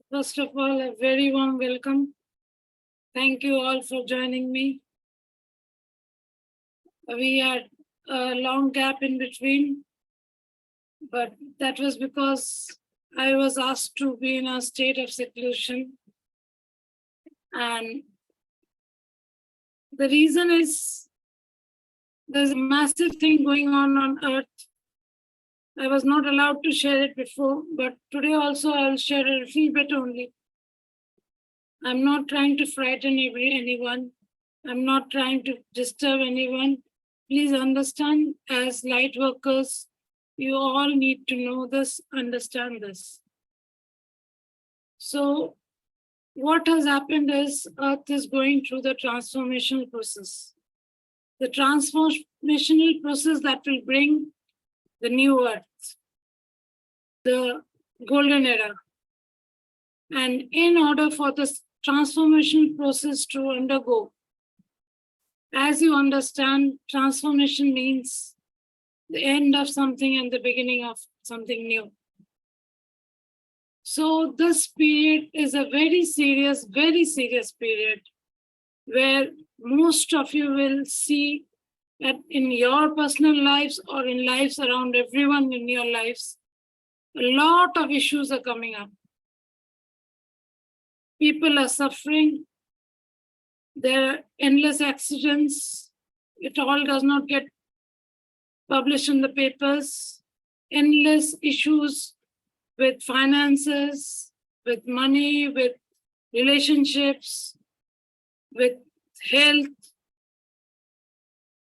First of all, a very warm welcome. Thank you all for joining me. We had a long gap in between, but that was because I was asked to be in a state of seclusion. And the reason is there's a massive thing going on Earth. I was not allowed to share it before, but today also I'll share a little bit only. I'm not trying to frighten anyone. I'm not trying to disturb anyone. Please understand, as light workers, you all need to know this, understand this. So what has happened is Earth is going through the transformational process. The transformational process that will bring the new Earth, the golden era. And in order for this transformational process to undergo, as you understand, transformation means the end of something and the beginning of something new. So this period is a very serious period where most of you will see that in your personal lives or in lives around everyone in your lives, a lot of issues are coming up. People are suffering. There are endless accidents. It all does not get published in the papers. Endless issues with finances, with money, with relationships, with health.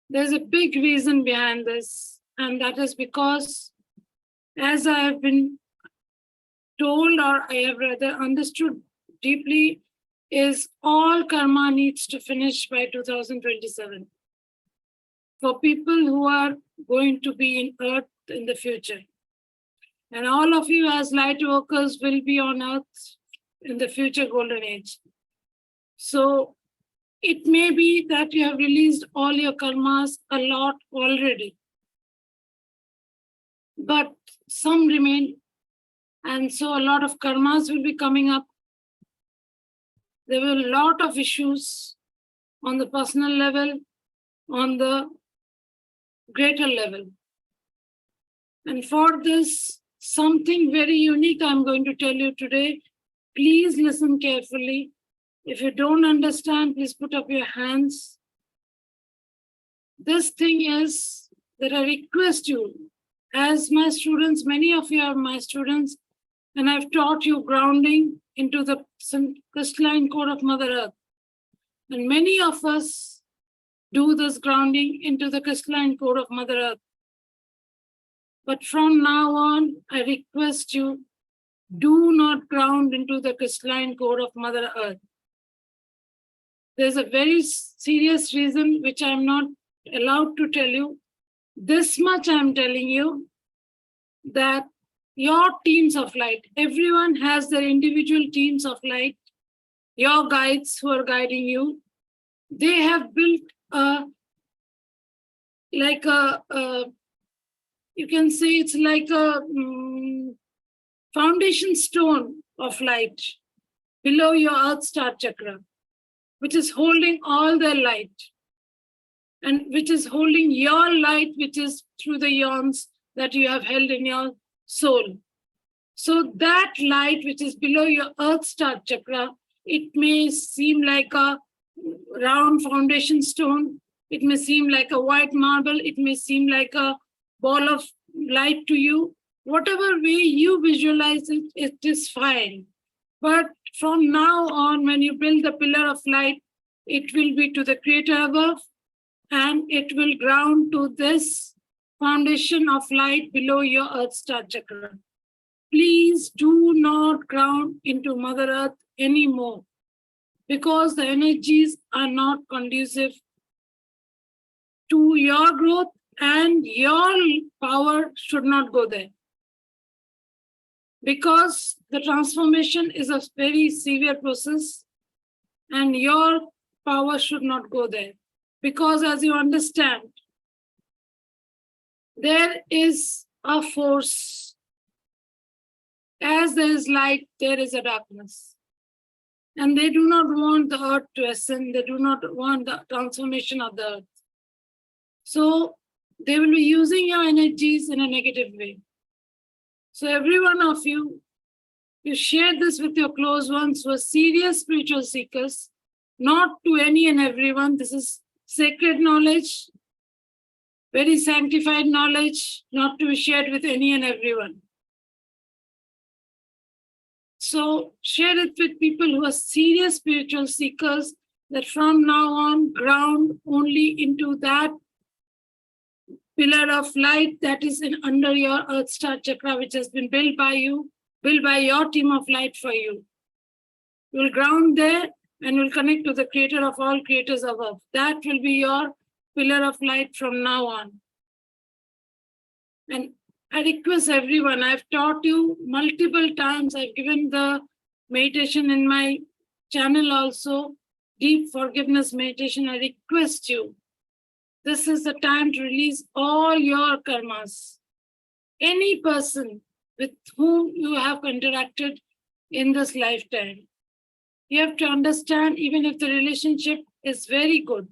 There's a big reason behind this, and that is because, as I have been told, or I have rather understood deeply, is all karma needs to finish by 2027 for people who are going to be in Earth in the future. And all of you as light workers will be on Earth in the future golden age. So it may be that you have released all your karmas a lot already, but some remain. And so a lot of karmas will be coming up. There will be a lot of issues on the personal level, on the greater level. And for this, something very unique I'm going to tell you today. Please listen carefully. If you don't understand, please put up your hands. This thing is that I request you, as my students, many of you are my students, and I've taught you grounding into the crystalline core of Mother Earth. And many of us do this grounding into the crystalline core of Mother Earth. But from now on, I request you, do not ground into the crystalline core of Mother Earth. There's a very serious reason which I'm not allowed to tell you. This much I'm telling you, that your teams of light, everyone has their individual teams of light, your guides who are guiding you, they have built you can say it's like a foundation stone of light below your Earth Star Chakra, which is holding all their light and which is holding your light, which is through the yawns that you have held in your soul. So that light, which is below your Earth Star Chakra, it may seem like a round foundation stone. It may seem like a white marble. It may seem like a ball of light to you. Whatever way you visualize it, it is fine. But from now on, when you build the pillar of light, it will be to the Creator above, and it will ground to this foundation of light below your Earth Star Chakra. Please do not ground into Mother Earth anymore, because the energies are not conducive to your growth, and your power should not go there. Because the transformation is a very severe process, and your power should not go there. Because as you understand, there is a force As there is light, there is a darkness. And they do not want the earth to ascend. They do not want the transformation of the earth. So they will be using your energies in a negative way. So every one of you, you share this with your close ones who are serious spiritual seekers, not to any and everyone. This is sacred knowledge, very sanctified knowledge, not to be shared with any and everyone. So share it with people who are serious spiritual seekers, that from now on, ground only into that pillar of light that is under your Earth Star Chakra, which has been built by you, built by your team of light for you. You will ground there and will connect to the creator of all creators above. That will be your pillar of light from now on. And I request everyone, I've taught you multiple times, I've given the meditation in my channel also, deep forgiveness meditation. I request you, this is the time to release all your karmas. Any person with whom you have interacted in this lifetime, you have to understand, even if the relationship is very good,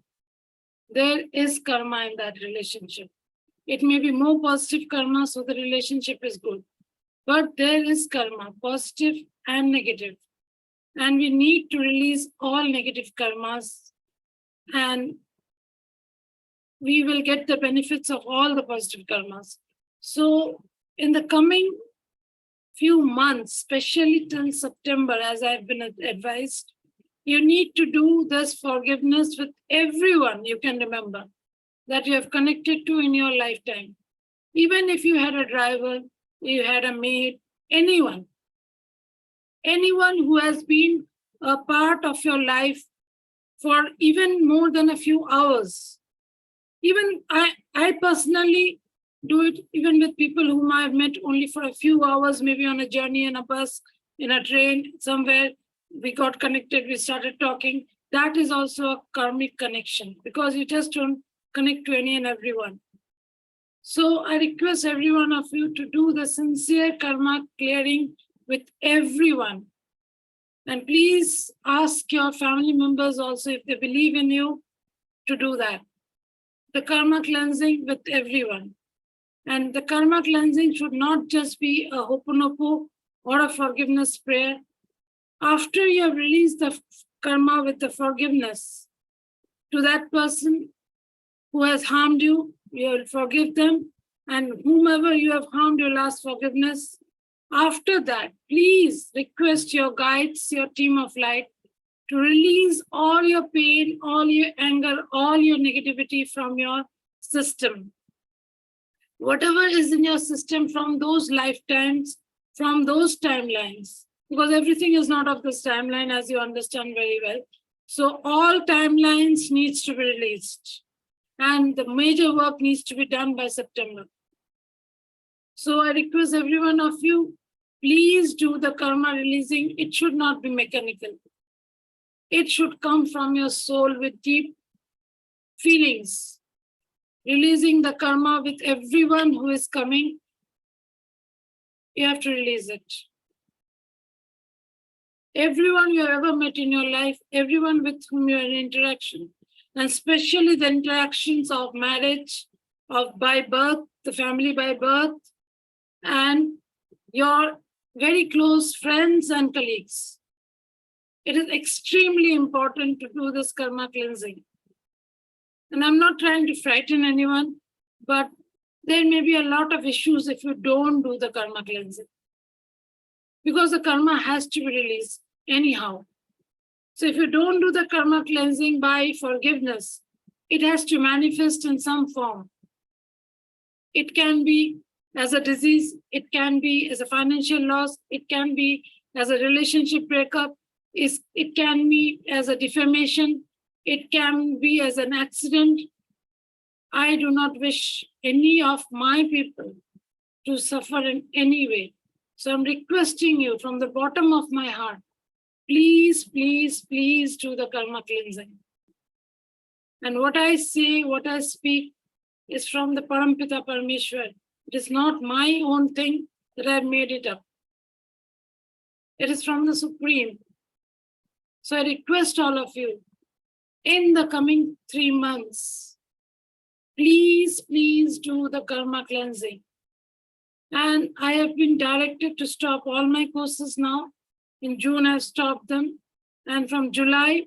there is karma in that relationship. It may be more positive karma, so the relationship is good. But there is karma, positive and negative. And we need to release all negative karmas, and we will get the benefits of all the positive karmas. So in the coming few months, especially till September, as I've been advised, you need to do this forgiveness with everyone you can remember that you have connected to in your lifetime. Even if you had a driver, you had a maid, anyone who has been a part of your life for even more than a few hours. Even I personally do it even with people whom I've met only for a few hours, maybe on a journey in a bus, in a train, somewhere. We got connected, we started talking. That is also a karmic connection, because you just don't connect to any and everyone. So I request every one of you to do the sincere karma clearing with everyone. And please ask your family members also, if they believe in you, to do that. The karma cleansing with everyone. And the karma cleansing should not just be a hoponopo or a forgiveness prayer. After you have released the karma with the forgiveness to that person who has harmed you, you will forgive them. And whomever you have harmed, you'll ask forgiveness. After that, please request your guides, your team of light, to release all your pain, all your anger, all your negativity from your system. Whatever is in your system from those lifetimes, from those timelines, because everything is not of this timeline, as you understand very well. So all timelines needs to be released. And the major work needs to be done by September. So I request every one of you, please do the karma releasing. It should not be mechanical. It should come from your soul with deep feelings. Releasing the karma with everyone who is coming, you have to release it. Everyone you have ever met in your life, everyone with whom you are in interaction, and especially the interactions of marriage, of by birth, the family by birth, and your very close friends and colleagues. It is extremely important to do this karma cleansing. And I'm not trying to frighten anyone, but there may be a lot of issues if you don't do the karma cleansing, because the karma has to be released anyhow. So if you don't do the karma cleansing by forgiveness, it has to manifest in some form. It can be as a disease, it can be as a financial loss, it can be as a relationship breakup, it can be as a defamation, it can be as an accident. I do not wish any of my people to suffer in any way. So I'm requesting you from the bottom of my heart, please, please, please do the karma cleansing. And what I say, what I speak is from the Parampita Parameshwar. It is not my own thing that I've made it up. It is from the Supreme. So I request all of you, in the coming 3 months, please do the karma cleansing. And I have been directed to stop all my courses now. In June, I've stopped them. And from July,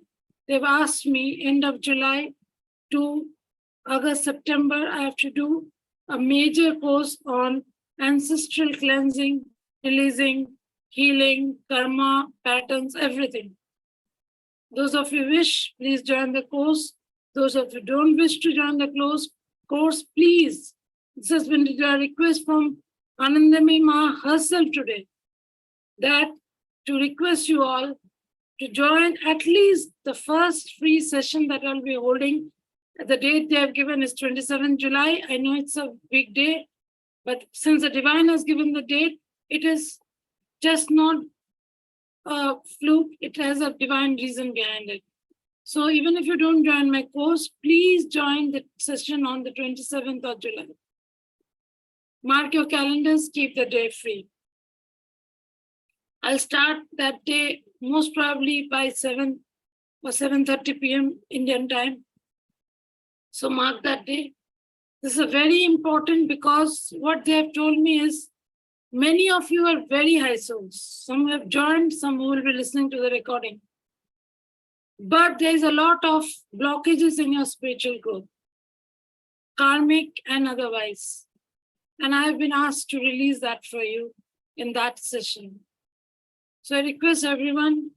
they've asked me, end of July to August, September, I have to do a major course on ancestral cleansing, releasing, healing, karma, patterns, everything. Those of you wish, please join the course. Those of you don't wish to join the course, please. This has been a request from Anandami Ma herself today, that to request you all to join at least the first free session that I'll be holding. The date they have given is 27 July. I know it's a big day, but since the Divine has given the date, it is just not a fluke. It has a divine reason behind it. So even if you don't join my course, please join the session on the 27th of July. Mark your calendars, keep the day free. I'll start that day most probably by 7 or 7:30 p.m. Indian time. So mark that day. This is very important because what they have told me is many of you are very high souls. Some have joined, some who will be listening to the recording. But there is a lot of blockages in your spiritual growth, karmic and otherwise. And I have been asked to release that for you in that session. So I request everyone,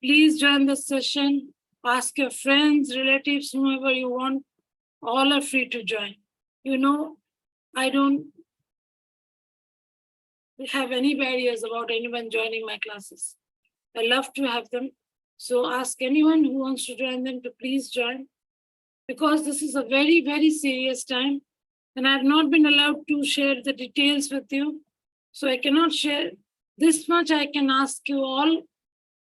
please join the session. Ask your friends, relatives, whomever you want. All are free to join. You know, I don't have any barriers about anyone joining my classes. I love to have them. So ask anyone who wants to join them to please join, because this is a very, very serious time. And I have not been allowed to share the details with you. So I cannot share this much. I can ask you all,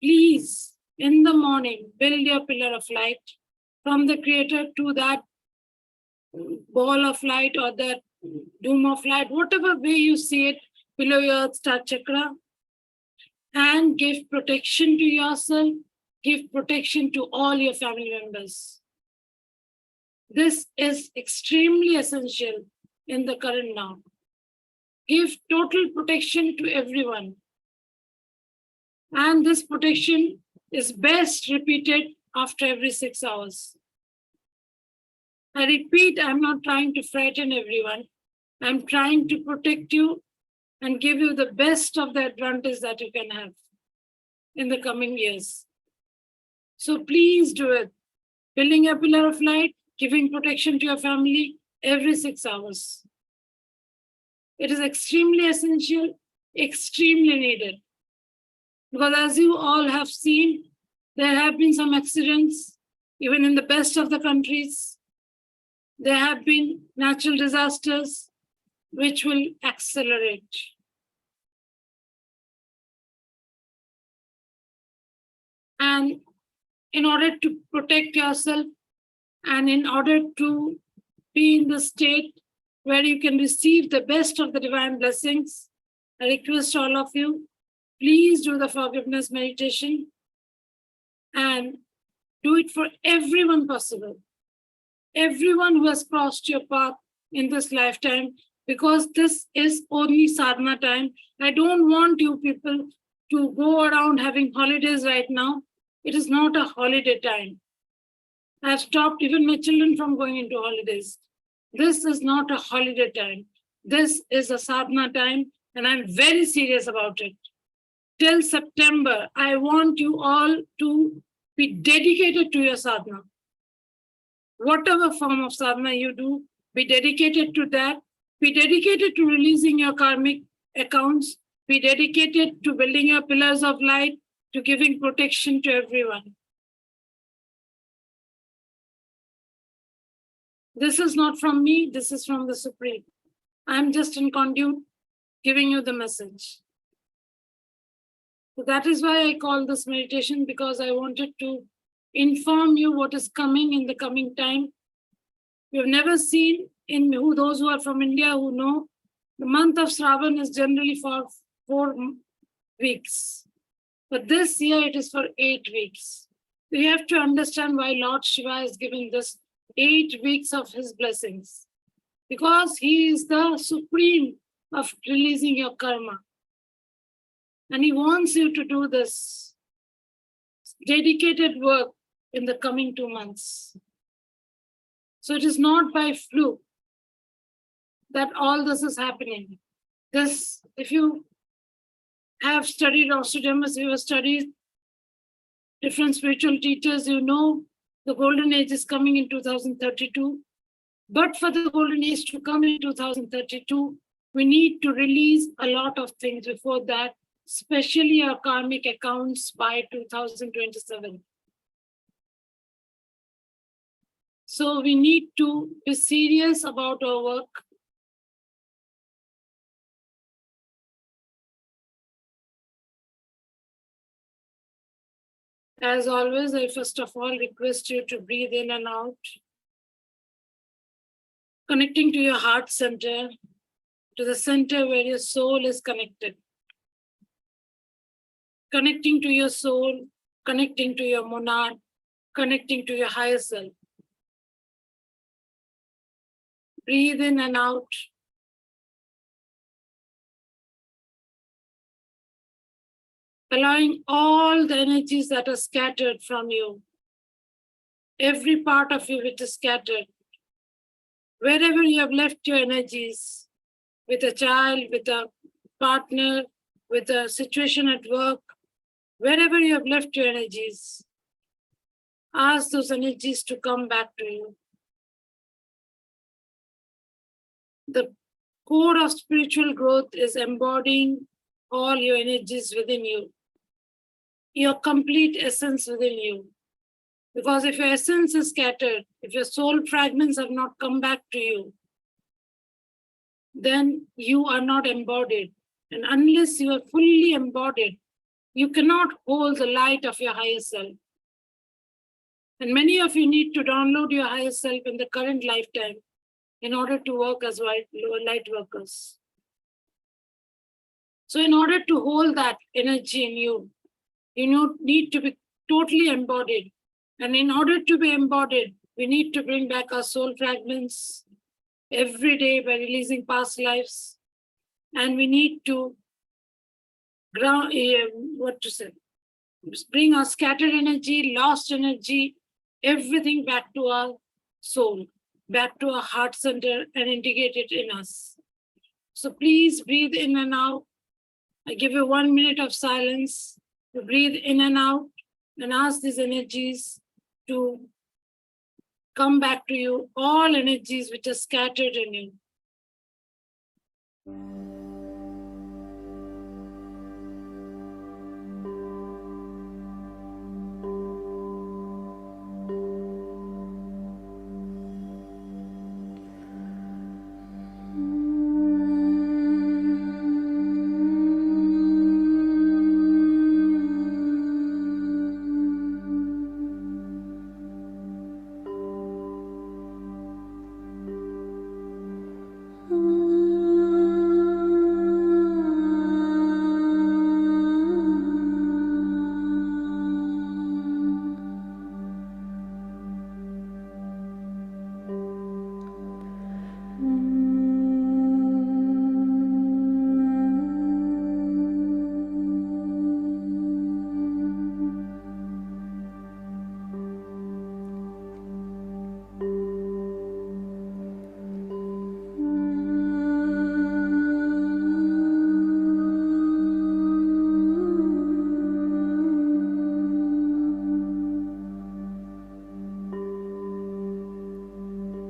please, in the morning, build your pillar of light from the Creator to that ball of light or that dome of light, whatever way you see it, below your Earth Star Chakra, and give protection to yourself, give protection to all your family members. This is extremely essential in the current now. Give total protection to everyone. And this protection is best repeated after every 6 hours. I repeat, I'm not trying to frighten everyone. I'm trying to protect you and give you the best of the advantage that you can have in the coming years. So please do it. Building a pillar of light, giving protection to your family every 6 hours. It is extremely essential, extremely needed. Because as you all have seen, there have been some accidents, even in the best of the countries. There have been natural disasters, which will accelerate. And in order to protect yourself and in order to be in the state where you can receive the best of the divine blessings, I request all of you, please do the forgiveness meditation and do it for everyone possible. Everyone who has crossed your path in this lifetime, because this is only sadhana time. I don't want you people to go around having holidays right now. It is not a holiday time. I've stopped even my children from going into holidays. This is not a holiday time. This is a sadhana time, and I'm very serious about it. Till September, I want you all to be dedicated to your sadhana. Whatever form of sadhana you do, be dedicated to that. Be dedicated to releasing your karmic accounts. Be dedicated to building your pillars of light, to giving protection to everyone. This is not from me, this is from the Supreme. I'm just in conduit giving you the message. So that is why I call this meditation, because I wanted to inform you what is coming in the coming time. You've never seen, in who those who are from India who know, the month of Shravan is generally for 4 weeks. But this year it is for 8 weeks. We have to understand why Lord Shiva is giving this 8 weeks of his blessings. Because he is the supreme of releasing your karma. And he wants you to do this dedicated work in the coming 2 months. So it is not by fluke that all this is happening. This, if you have studied Nostradamus, you have studied different spiritual teachers, you know the golden age is coming in 2032. But for the golden age to come in 2032, we need to release a lot of things before that, especially our karmic accounts by 2027. So we need to be serious about our work. As always, I first of all request you to breathe in and out, connecting to your heart center, to the center where your soul is connected. Connecting to your soul, connecting to your monad, connecting to your higher self. Breathe in and out. Allowing all the energies that are scattered from you, every part of you which is scattered, wherever you have left your energies, with a child, with a partner, with a situation at work, wherever you have left your energies, ask those energies to come back to you. The core of spiritual growth is embodying all your energies within you, your complete essence within you. Because if your essence is scattered, if your soul fragments have not come back to you, then you are not embodied. And unless you are fully embodied, you cannot hold the light of your higher self. And many of you need to download your higher self in the current lifetime in order to work as light workers. So in order to hold that energy in you, you need to be totally embodied. And in order to be embodied, we need to bring back our soul fragments every day by releasing past lives. And we need to bring our scattered energy, lost energy, everything back to our soul, back to our heart center and integrate it in us. So please breathe in and out. I give you 1 minute of silence to breathe in and out and ask these energies to come back to you, all energies which are scattered in you.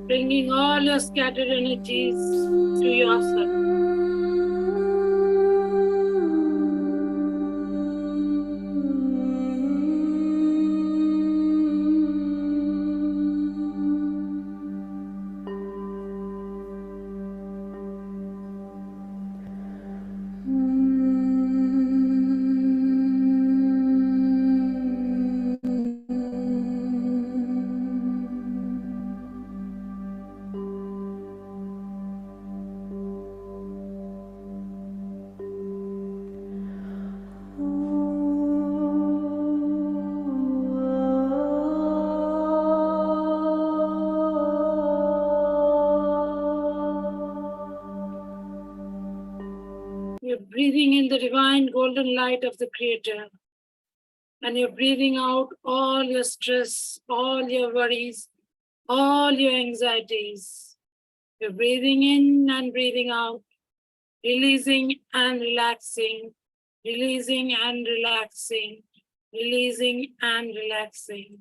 Bringing all your scattered energies to yourself. breathing in the divine golden light of the Creator. And you're breathing out all your stress, all your worries, all your anxieties. You're breathing in and breathing out, releasing and relaxing, releasing and relaxing, releasing and relaxing.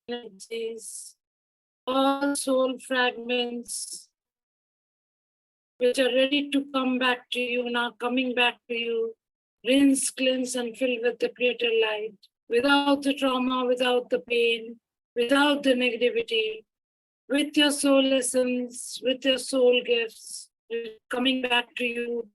Energies, all soul fragments which are ready to come back to you, now coming back to you, rinse, cleanse, and fill with the Creator light, without the trauma, without the pain, without the negativity, with your soul essence, with your soul gifts, coming back to you.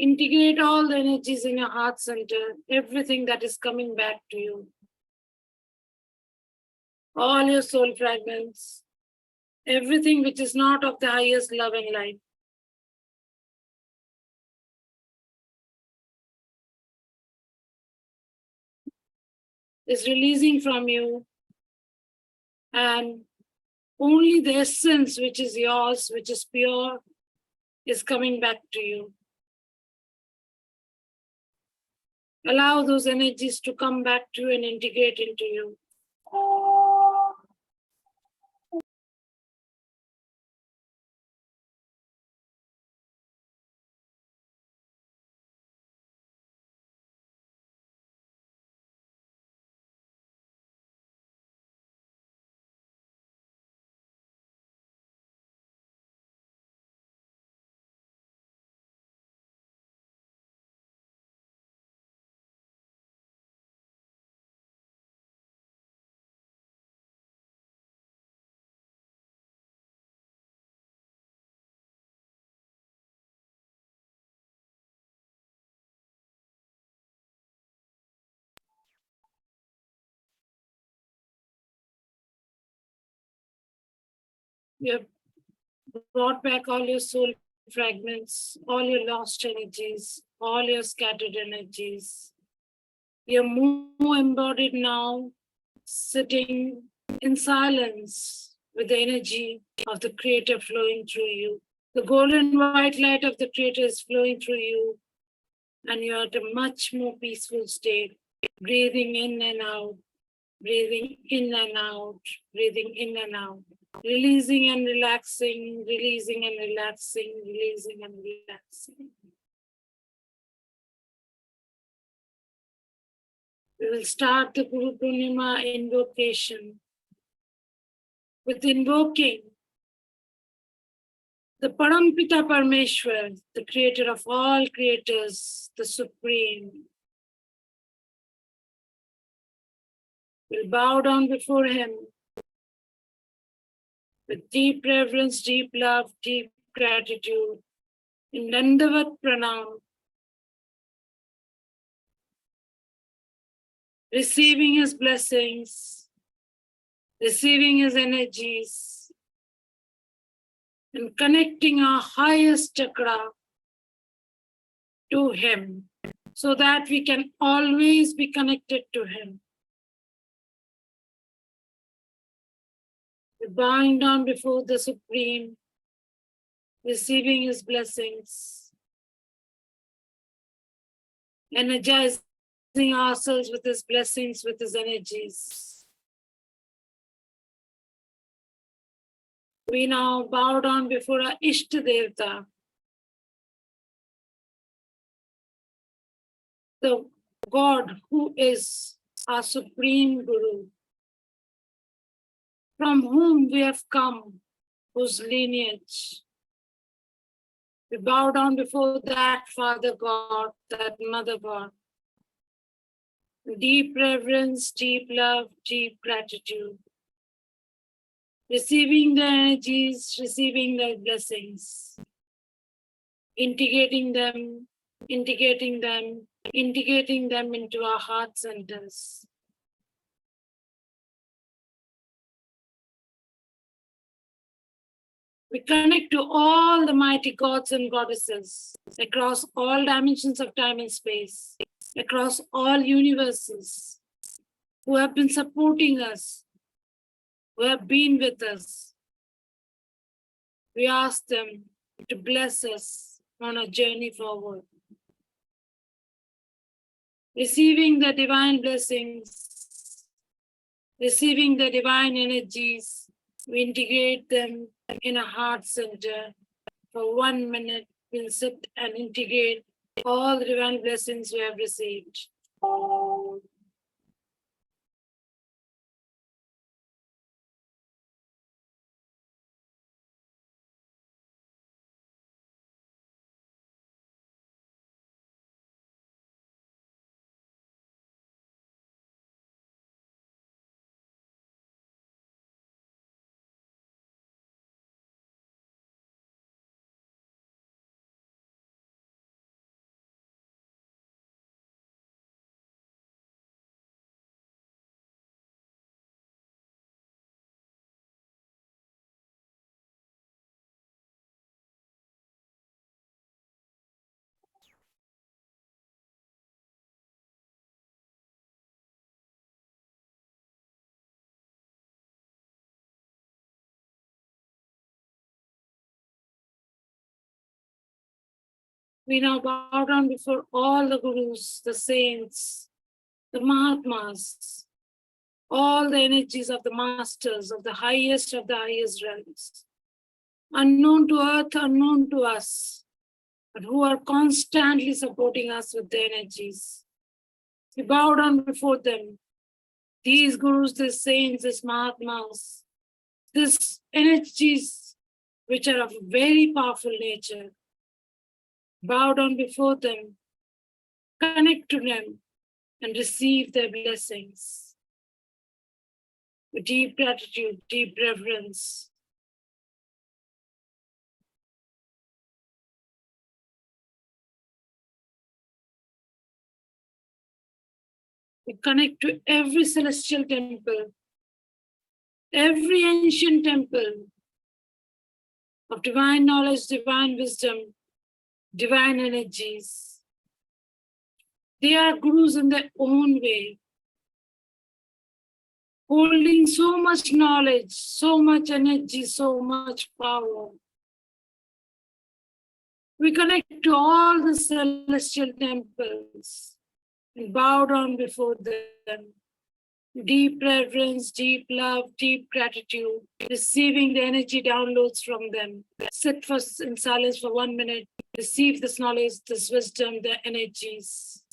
Integrate all the energies in your heart center, everything that is coming back to you. All your soul fragments, everything which is not of the highest love and light. Is releasing from you, and only the essence which is yours, which is pure, is coming back to you. Allow those energies to come back to you and integrate into you. You have brought back all your soul fragments, all your lost energies, all your scattered energies. You're more embodied now, sitting in silence with the energy of the Creator flowing through you. The golden white light of the Creator is flowing through you, and you're at a much more peaceful state, breathing in and out, breathing in and out, breathing in and out, releasing and relaxing, releasing and relaxing, releasing and relaxing. We will start the Gurupurnima invocation with invoking the Parampita Parmeshwar, the creator of all creators, the Supreme. We'll bow down before him with deep reverence, deep love, deep gratitude, in Dandavat Pranam, receiving his blessings, receiving his energies, and connecting our highest chakra to him so that we can always be connected to him. We bowing down before the Supreme, receiving His blessings, energizing ourselves with His blessings, with His energies. We now bow down before our Ishta Devta, the God who is our Supreme Guru, from whom we have come, whose lineage. We bow down before that Father God, that Mother God. Deep reverence, deep love, deep gratitude. Receiving the energies, receiving the blessings. Integrating them into our heart centers. We connect to all the mighty gods and goddesses across all dimensions of time and space, across all universes, who have been supporting us, who have been with us. We ask them to bless us on our journey forward. Receiving the divine blessings, receiving the divine energies, we integrate them in a heart center. For 1 minute, we'll sit and integrate all the divine blessings we have received. We now bow down before all the gurus, the saints, the Mahatmas, all the energies of the masters of the highest realms, unknown to earth, unknown to us, but who are constantly supporting us with their energies. We bow down before them. These gurus, these saints, these Mahatmas, these energies which are of very powerful nature. Bow down before them, connect to them, and receive their blessings. With deep gratitude, deep reverence. We connect to every celestial temple, every ancient temple of divine knowledge, divine wisdom, divine energies. They are gurus in their own way, holding so much knowledge, so much energy, so much power. We connect to all the celestial temples and bow down before them. Deep reverence, deep love, deep gratitude, receiving the energy downloads from them. Sit in silence for 1 minute, receive this knowledge, this wisdom, the energies.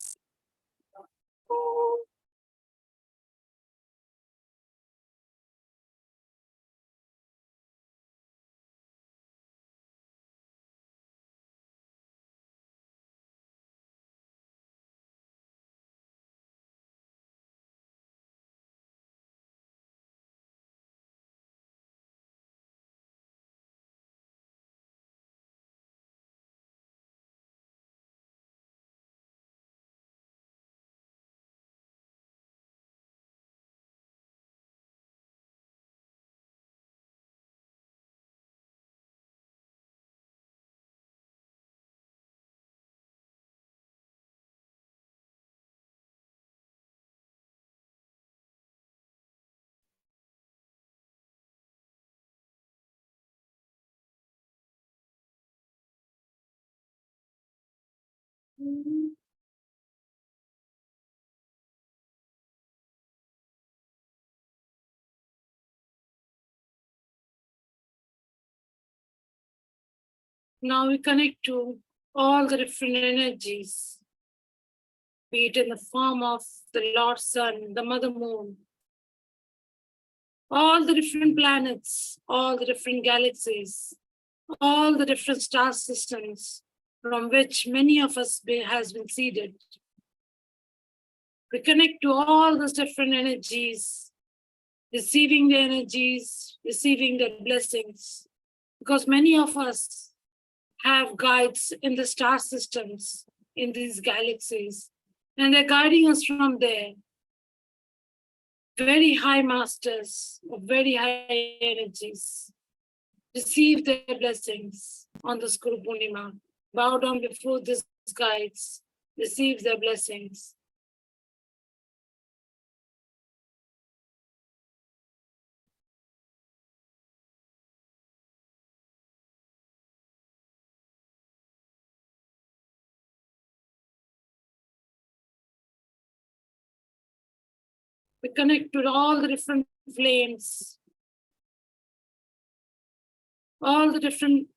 Now we connect to all the different energies, be it in the form of the Lord Sun, the Mother Moon, all the different planets, all the different galaxies, all the different star systems from which many of us has been seeded. We connect to all those different energies, receiving the energies, receiving the blessings, because many of us have guides in the star systems, in these galaxies, and they're guiding us from there. Very high masters of very high energies receive their blessings on this Gurupurnima. Bow down before these guides, receive their blessings. We connect to all the different flames, all the different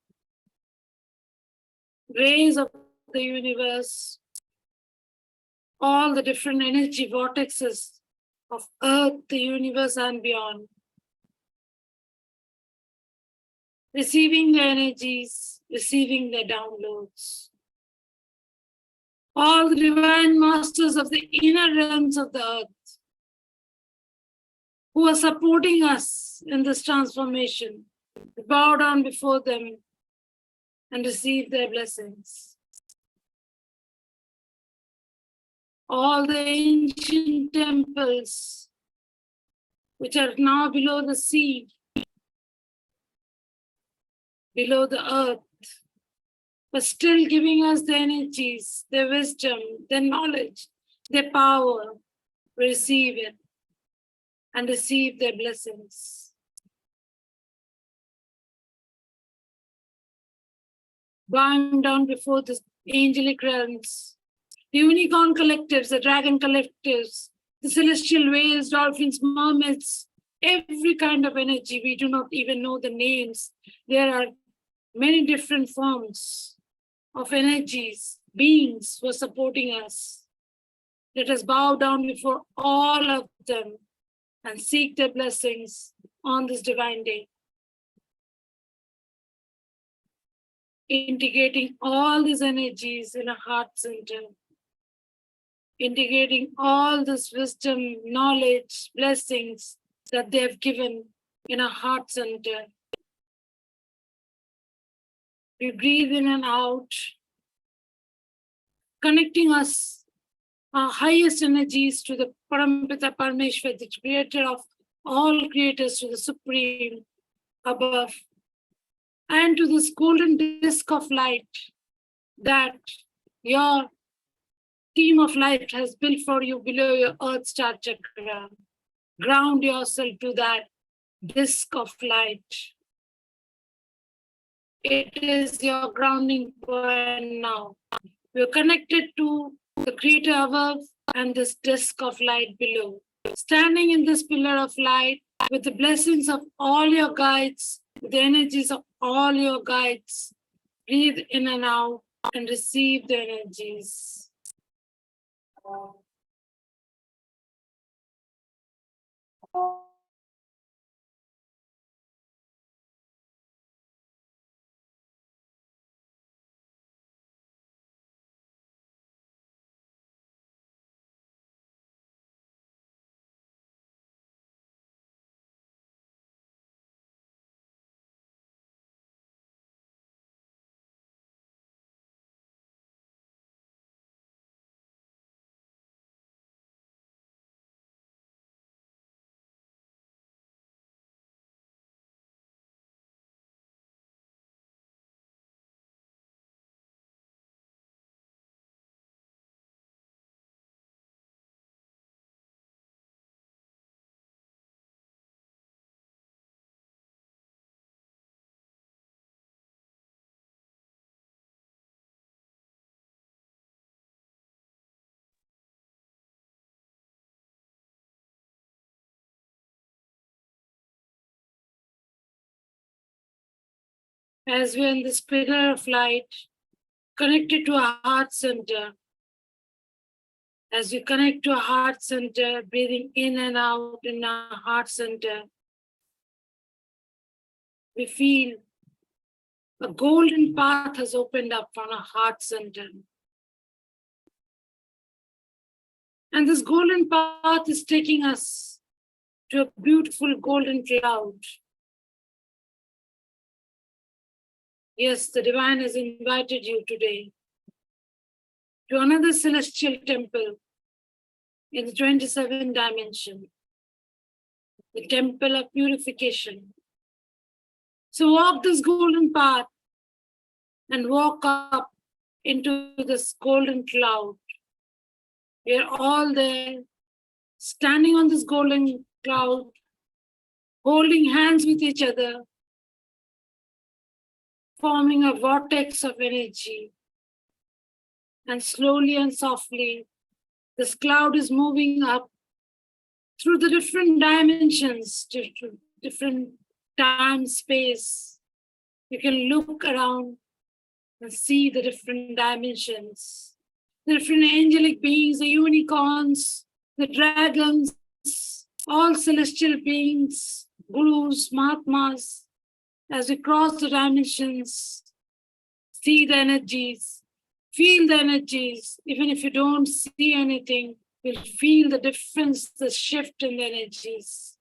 rays of the universe, all the different energy vortexes of Earth, the universe, and beyond. Receiving the energies, receiving the downloads. All the divine masters of the inner realms of the earth who are supporting us in this transformation, we bow down before them and receive their blessings. All the ancient temples which are now below the sea, below the earth, but still giving us the energies, their wisdom, their knowledge, their power, receive it and receive their blessings. Bowing down before the angelic realms, the unicorn collectives, the dragon collectives, the celestial whales, dolphins, mermaids, every kind of energy. We do not even know the names. There are many different forms of energies, beings who are supporting us. Let us bow down before all of them and seek their blessings on this divine day. Integrating all these energies in a heart center. Integrating all this wisdom, knowledge, blessings that they have given in a heart center. We breathe in and out, connecting us, our highest energies, to the Parampita Parameshwar, the creator of all creators, to the Supreme above, and to this golden disk of light that your team of light has built for you below your earth star chakra. Ground yourself to that disk of light. It is your grounding point now. You're connected to the creator above and this disk of light below. Standing in this pillar of light with the blessings of all your guides, with the energies of all your guides, breathe in and out and receive the energies. As we're in this pillar of light, connected to our heart center. As we connect to our heart center, breathing in and out in our heart center, we feel a golden path has opened up from our heart center. And this golden path is taking us to a beautiful golden cloud. Yes, the divine has invited you today to another celestial temple in the 27th dimension, the temple of purification. So walk this golden path and walk up into this golden cloud. We are all there, standing on this golden cloud, holding hands with each other, forming a vortex of energy. And slowly and softly, this cloud is moving up through the different dimensions, to different time, space. You can look around and see the different dimensions, the different angelic beings, the unicorns, the dragons, all celestial beings, gurus, mahatmas. As we cross the dimensions, see the energies, feel the energies. Even if you don't see anything, you'll feel the difference, the shift in the energies.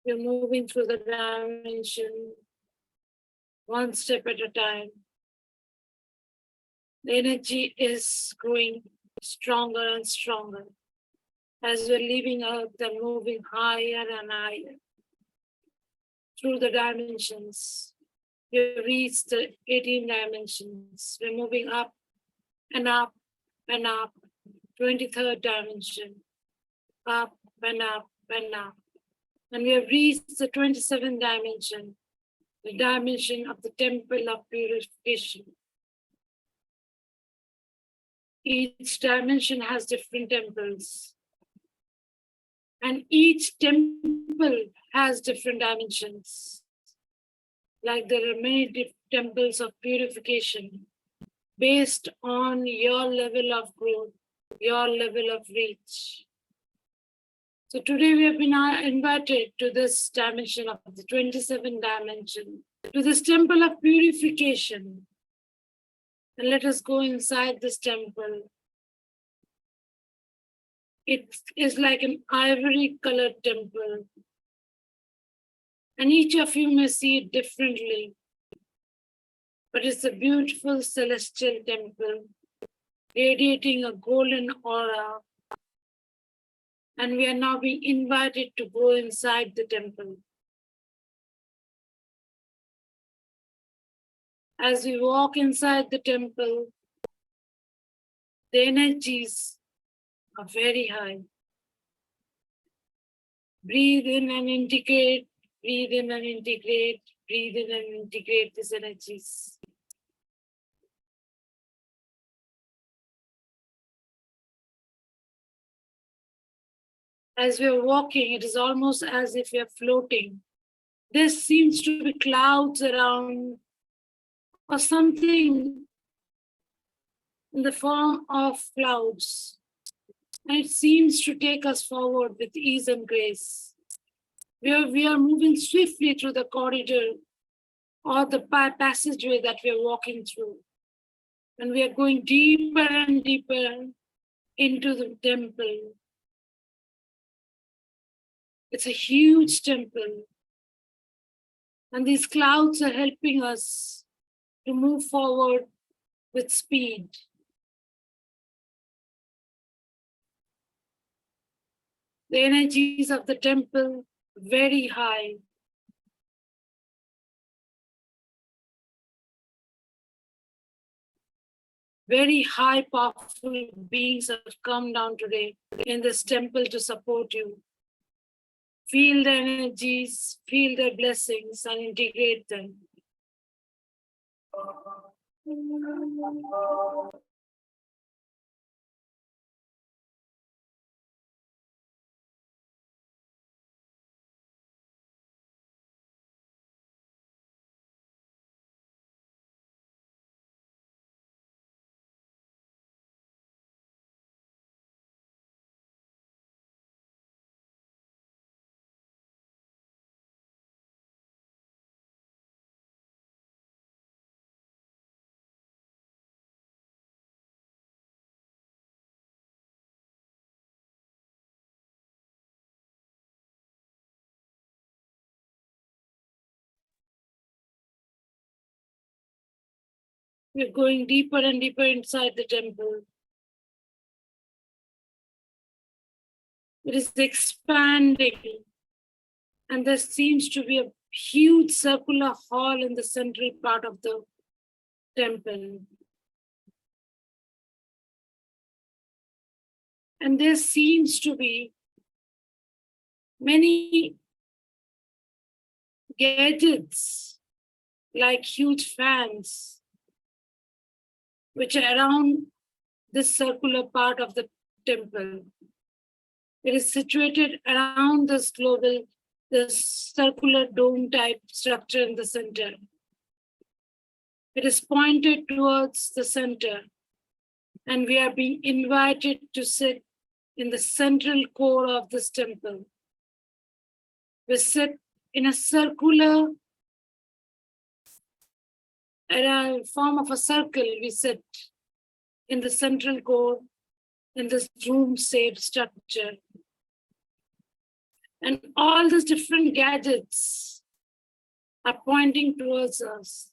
We're moving through the dimension, one step at a time. The energy is growing stronger and stronger. As we're leaving Earth and moving higher and higher through the dimensions. We reach the 18 dimensions. We're moving up and up and up. 23rd dimension. Up and up and up. And we have reached the 27th dimension, the dimension of the temple of purification. Each dimension has different temples. And each temple has different dimensions. Like there are many temples of purification based on your level of growth, your level of reach. So today we have been invited to this dimension of the 27th dimension, to this temple of purification. And let us go inside this temple. It is like an ivory colored temple. And each of you may see it differently. But it's a beautiful celestial temple, radiating a golden aura. And we are now being invited to go inside the temple. As we walk inside the temple, the energies are very high. Breathe in and integrate, breathe in and integrate, breathe in and integrate these energies. As we are walking, it is almost as if we are floating. There seems to be clouds around or something in the form of clouds. And it seems to take us forward with ease and grace. We are moving swiftly through the corridor or the passageway that we are walking through. And we are going deeper and deeper into the temple. It's a huge temple. And these clouds are helping us to move forward with speed. The energies of the temple very high. Very high, powerful beings have come down today in this temple to support you. Feel the energies, feel their blessings, and integrate them. We're going deeper and deeper inside the temple. It is expanding, and there seems to be a huge circular hall in the central part of the temple. And there seems to be many gadgets like huge fans, which are around this circular part of the temple. It is situated around this circular dome type structure in the center. It is pointed towards the center, and we are being invited to sit in the central core of this temple. We sit in a circular, in a form of a circle, we sit in the central core in this room-shaped structure. And all these different gadgets are pointing towards us.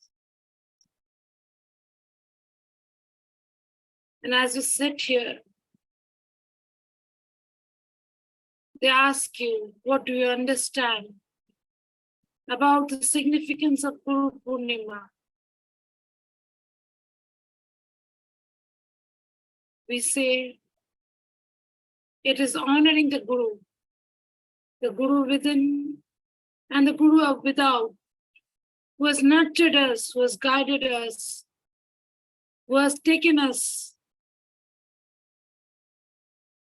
And as you sit here, they ask you, what do you understand about the significance of Gurupurnima? We say, it is honoring the Guru within and the Guru of without, who has nurtured us, who has guided us, who has taken us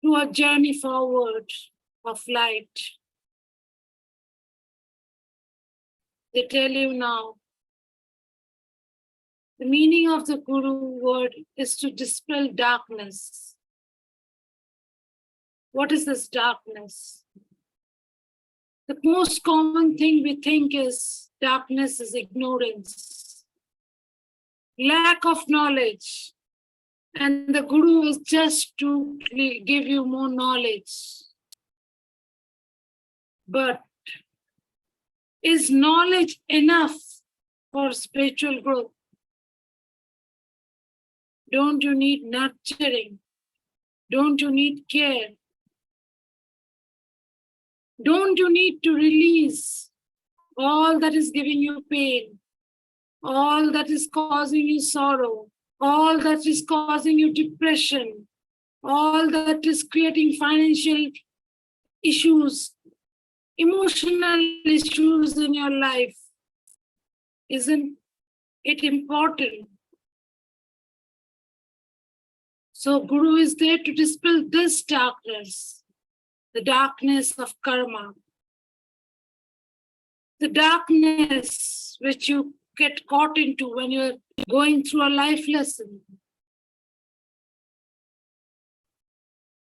to a journey forward of light. They tell you now, the meaning of the Guru word is to dispel darkness. What is this darkness? The most common thing we think is darkness is ignorance, lack of knowledge. And the Guru is just to give you more knowledge. But is knowledge enough for spiritual growth? Don't you need nurturing? Don't you need care? Don't you need to release all that is giving you pain, all that is causing you sorrow, all that is causing you depression, all that is creating financial issues, emotional issues in your life? Isn't it important? So Guru is there to dispel this darkness, the darkness of karma, the darkness which you get caught into when you're going through a life lesson.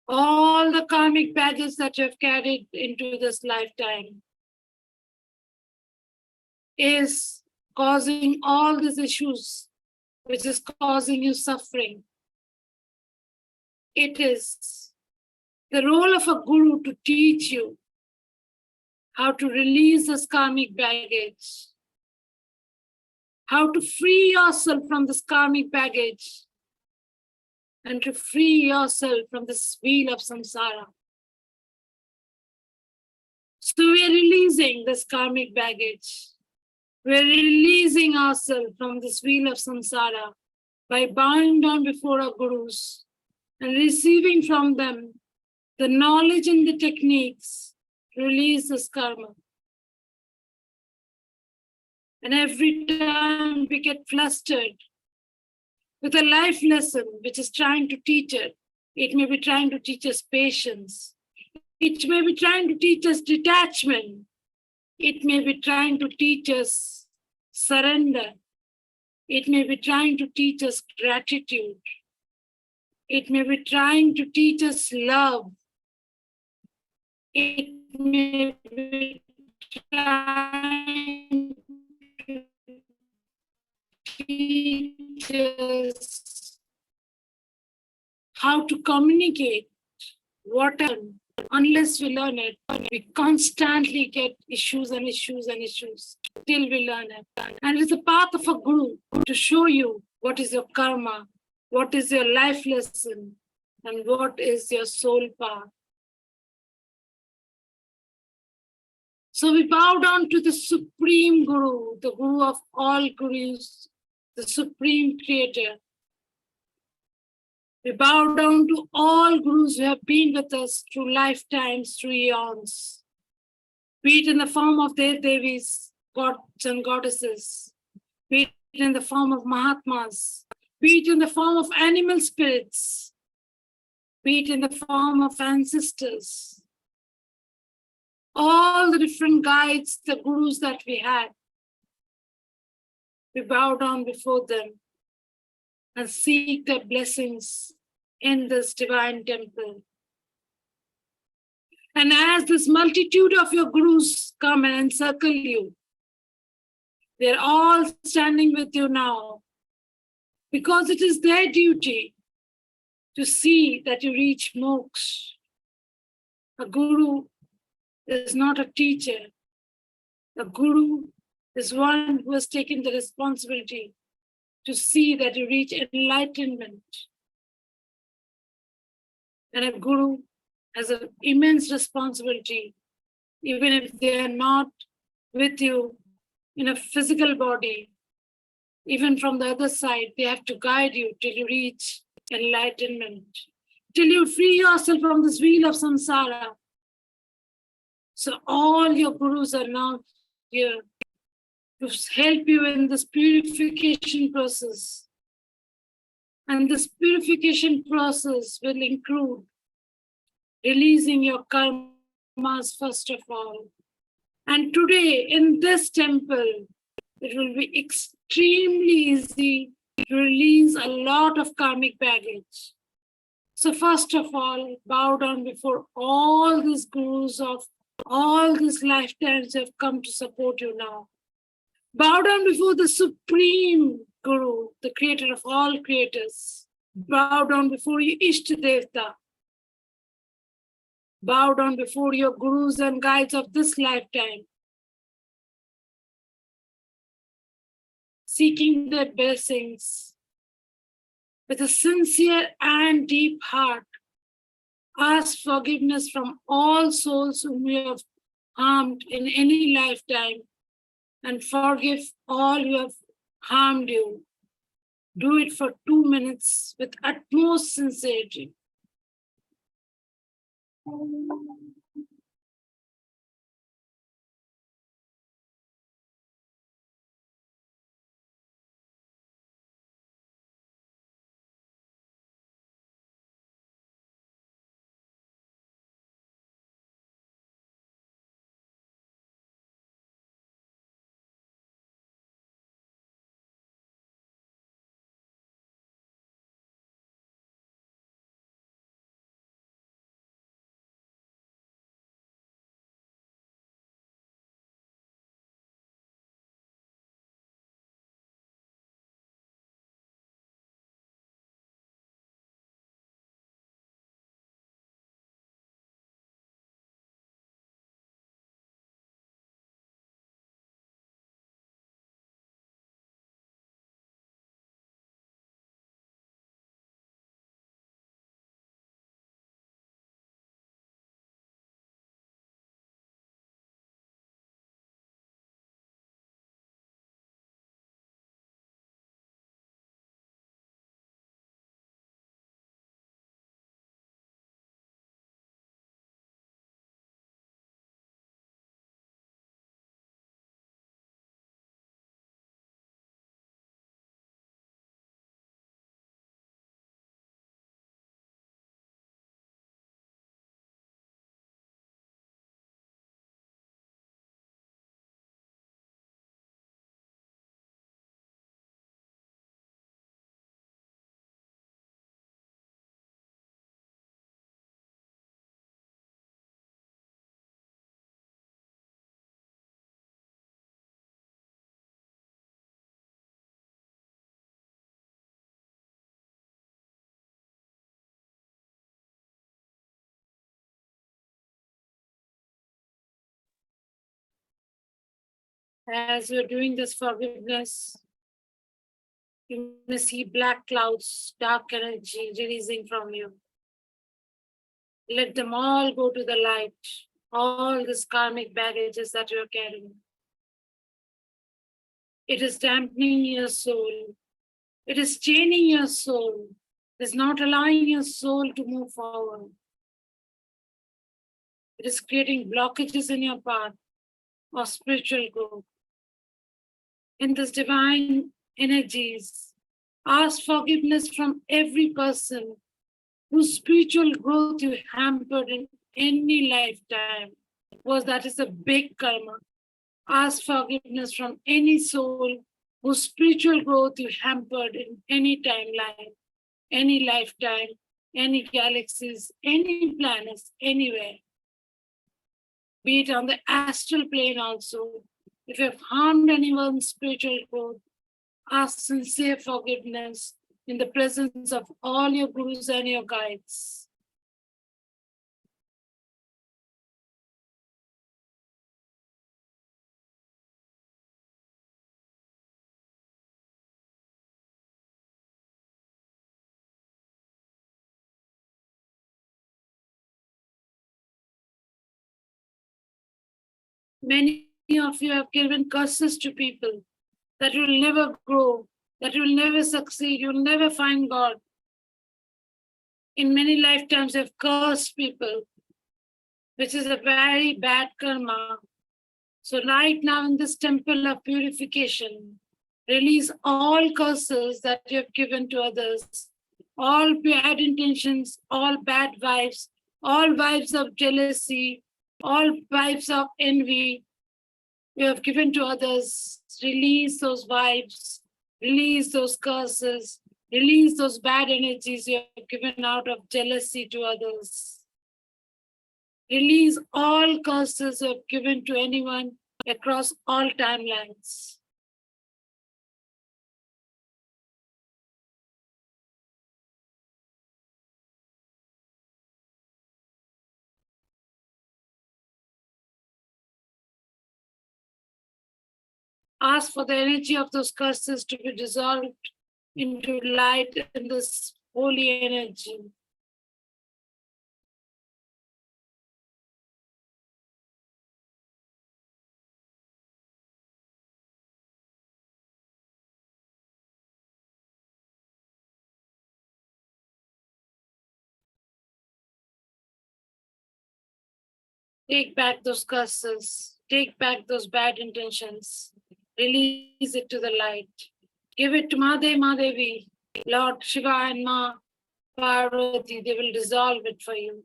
All the karmic baggage that you have carried into this lifetime is causing all these issues, which is causing you suffering. It is the role of a guru to teach you how to release this karmic baggage, how to free yourself from this karmic baggage, and to free yourself from this wheel of samsara. So we are releasing this karmic baggage. We are releasing ourselves from this wheel of samsara by bowing down before our gurus and receiving from them the knowledge and the techniques to release this karma. And every time we get flustered with a life lesson which is trying to teach it, it may be trying to teach us patience. It may be trying to teach us detachment. It may be trying to teach us surrender. It may be trying to teach us gratitude. It may be trying to teach us love. It may be trying to teach us how to communicate whatever. Unless we learn it, we constantly get issues and issues and issues till we learn it. And it's the path of a guru to show you what is your karma, what is your life lesson, and what is your soul path. So we bow down to the Supreme Guru, the Guru of all Gurus, the Supreme Creator. We bow down to all Gurus who have been with us through lifetimes, through eons, be it in the form of their Devis, gods and goddesses, be it in the form of Mahatmas, be it in the form of animal spirits, be it in the form of ancestors. All the different guides, the Gurus that we had, we bow down before them and seek their blessings in this divine temple. And as this multitude of your gurus come and encircle you, they're all standing with you now because it is their duty to see that you reach moksha. A guru is not a teacher. A guru is one who has taken the responsibility to see that you reach enlightenment. And a guru has an immense responsibility, even if they are not with you in a physical body. Even from the other side, they have to guide you till you reach enlightenment, till you free yourself from this wheel of samsara. So all your gurus are now here to help you in this purification process. And this purification process will include releasing your karmas first of all. And today in this temple, it will be extremely easy to release a lot of karmic baggage. So first of all, bow down before all these gurus of all these lifetimes who have come to support you now. Bow down before the Supreme Guru, the creator of all creators. Bow down before you, Ishtadevta. Bow down before your gurus and guides of this lifetime, seeking their blessings with a sincere and deep heart. Ask forgiveness from all souls whom you have harmed in any lifetime, and forgive all who have harmed you. Do it for 2 minutes with utmost sincerity. As you're doing this forgiveness, you may see black clouds, dark energy releasing from you. Let them all go to the light, all these karmic baggages that you're carrying. It is dampening your soul. It is chaining your soul. It is not allowing your soul to move forward. It is creating blockages in your path of spiritual growth. In this divine energies, ask forgiveness from every person whose spiritual growth you hampered in any lifetime, because that is a big karma. Ask forgiveness from any soul whose spiritual growth you hampered in any timeline, any lifetime, any galaxies, any planets, anywhere. Be it on the astral plane also. If you have harmed anyone's spiritual growth, ask sincere forgiveness in the presence of all your gurus and your guides. Many of you have given curses to people that will never grow, that will never succeed, you'll never find God. In many lifetimes, you have cursed people, which is a very bad karma. So right now in this temple of purification, release all curses that you have given to others, all bad intentions, all bad vibes, all vibes of jealousy, all vibes of envy you have given to others. Release those vibes, release those curses, release those bad energies you have given out of jealousy to others. Release all curses you have given to anyone across all timelines. Ask for the energy of those curses to be dissolved into light in this holy energy. Take back those curses, take back those bad intentions, release it to the light. Give it to Madevi, Lord Shiva and Ma Parvati, they will dissolve it for you.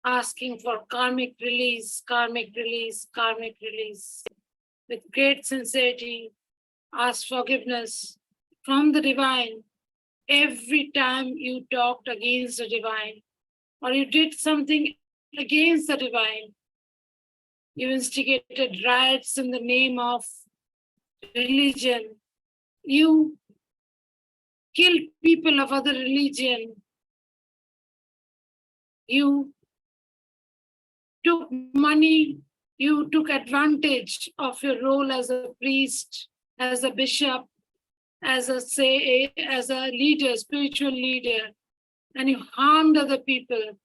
Asking for karmic release, karmic release, karmic release. With great sincerity, ask forgiveness from the divine every time you talked against the divine or you did something against the divine. You instigated riots in the name of religion. You killed people of other religion. You took money. You took advantage of your role as a priest, as a bishop, as a leader, spiritual leader, and you harmed other people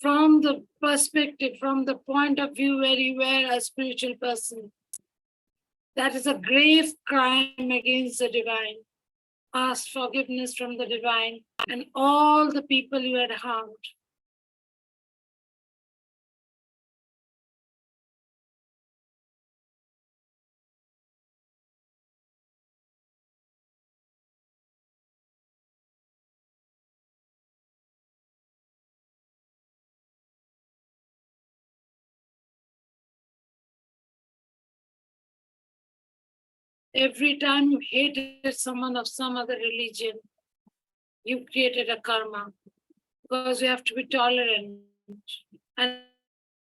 from the perspective, from the point of view where you were a spiritual person. That is a grave crime against the divine. Ask forgiveness from the divine and all the people you had harmed. Every time you hated someone of some other religion, you created a karma, because you have to be tolerant and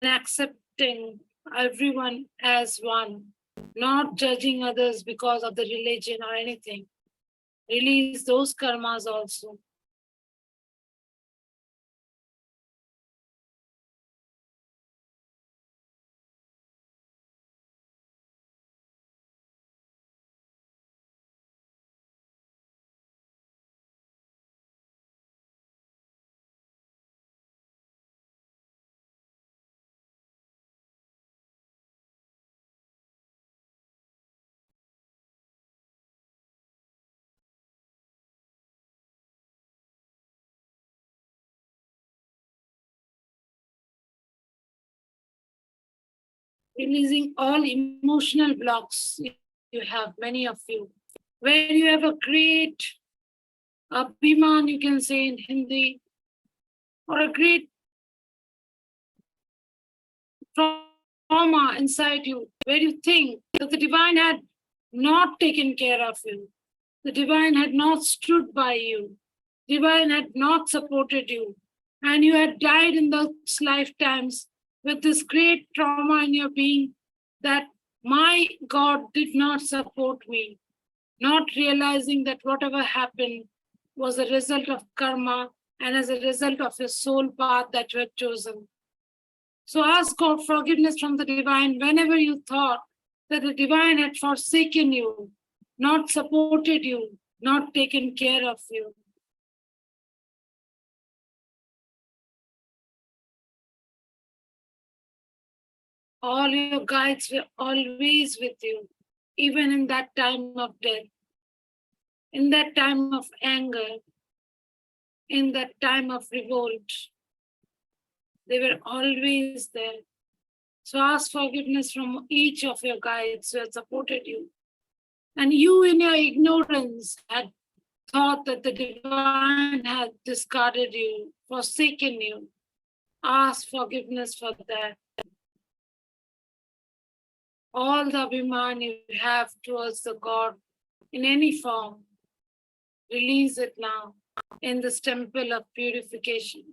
accepting everyone as one, not judging others because of the religion or anything. Release those karmas also. Releasing all emotional blocks you have, many of you, where you have a great abhiman, you can say in Hindi, or a great trauma inside you, where you think that the divine had not taken care of you, the divine had not stood by you, divine had not supported you, and you had died in those lifetimes with this great trauma in your being that my God did not support me, not realizing that whatever happened was a result of karma and as a result of your soul path that you had chosen. So ask God forgiveness from the divine whenever you thought that the divine had forsaken you, not supported you, not taken care of you. All your guides were always with you, even in that time of death, in that time of anger, in that time of revolt. They were always there. So ask forgiveness from each of your guides who had supported you. And you, in your ignorance, had thought that the divine had discarded you, forsaken you. Ask forgiveness for that. All the abhiman you have towards the God in any form, release it now in this temple of purification.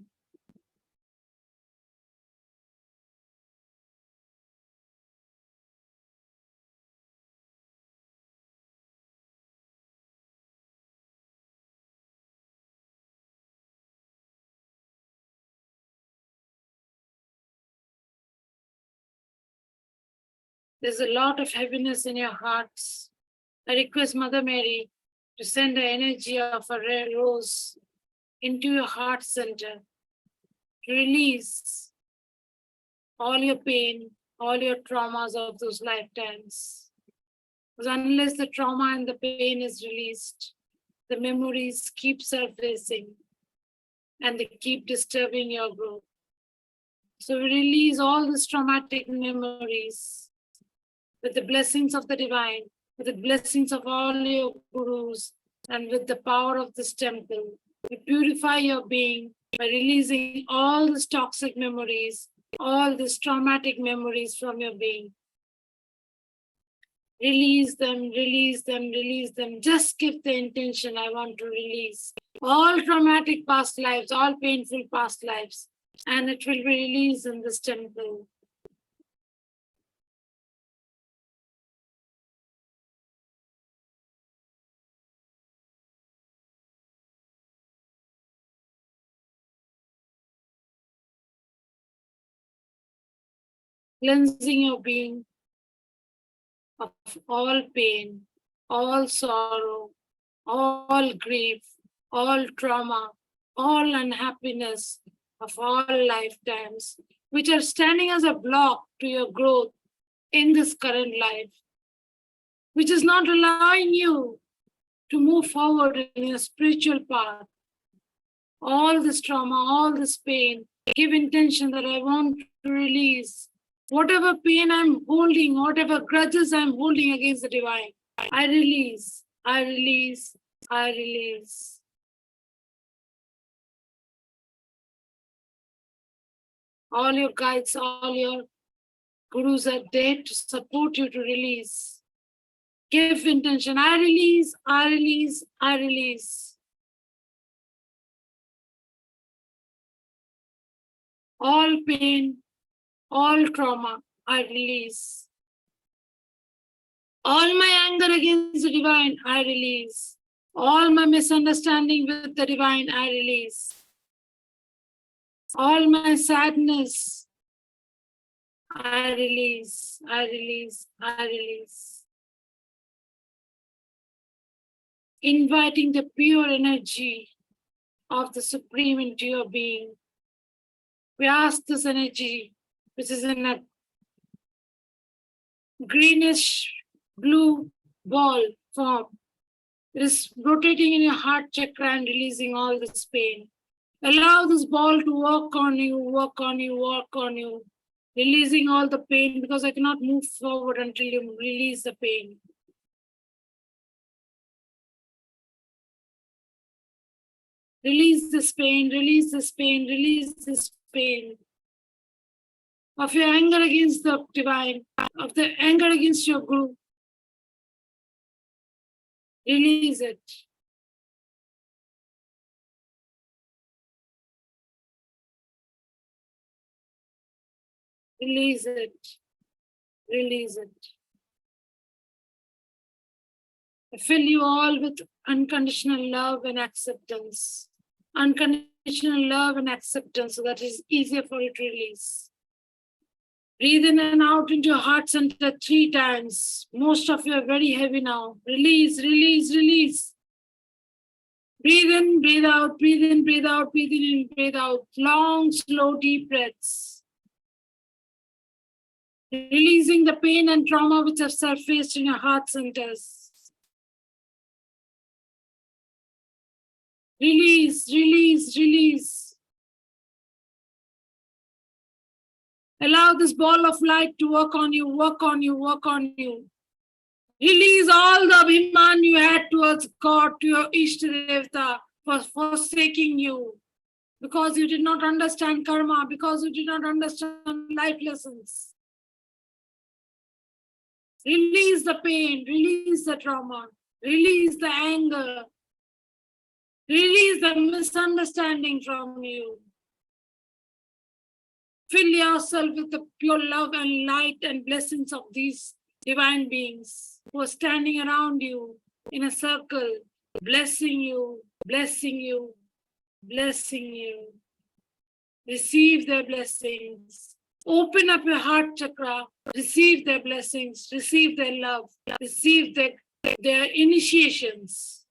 There's a lot of heaviness in your hearts. I request Mother Mary to send the energy of a rare rose into your heart center to release all your pain, all your traumas of those lifetimes. Because unless the trauma and the pain is released, the memories keep surfacing and they keep disturbing your growth. So we release all these traumatic memories with the blessings of the divine, with the blessings of all your gurus, and with the power of this temple. We purify your being by releasing all these toxic memories, all these traumatic memories from your being. Release them, release them, release them. Just give the intention, I want to release all traumatic past lives, all painful past lives, and it will be released in this temple. Cleansing your being of all pain, all sorrow, all grief, all trauma, all unhappiness of all lifetimes, which are standing as a block to your growth in this current life, which is not allowing you to move forward in your spiritual path. All this trauma, all this pain, give intention that I want to release whatever pain I'm holding, whatever grudges I'm holding against the divine. I release, I release, I release. All your guides, all your gurus are there to support you to release. Give intention, I release, I release, I release. All pain, all trauma, I release. All my anger against the divine, I release. All my misunderstanding with the divine, I release. All my sadness, I release, I release, I release. Inviting the pure energy of the Supreme into your being. We ask this energy, which is in a greenish blue ball form. It is rotating in your heart chakra and releasing all this pain. Allow this ball to work on you, work on you, work on you, releasing all the pain, because I cannot move forward until you release the pain. Release this pain, release this pain, release this pain. Of your anger against the divine, of the anger against your Guru. Release it. Release it. Release it. I fill you all with unconditional love and acceptance. Unconditional love and acceptance, so that it is easier for you to release. Breathe in and out into your heart center 3 times. Most of you are very heavy now. Release, release, release. Breathe in, breathe out, breathe in, breathe out, breathe in, breathe out. Long, slow, deep breaths. Releasing the pain and trauma which have surfaced in your heart centers. Release, release, release. Allow this ball of light to work on you, work on you, work on you. Release all the abhiman you had towards God, to your Ishtadevta, for forsaking you. Because you did not understand karma, because you did not understand life lessons. Release the pain, release the trauma, release the anger, release the misunderstanding from you. Fill yourself with the pure love and light and blessings of these divine beings who are standing around you in a circle, blessing you, blessing you, blessing you. Receive their blessings. Open up your heart chakra. Receive their blessings. Receive their love. Receive their initiations.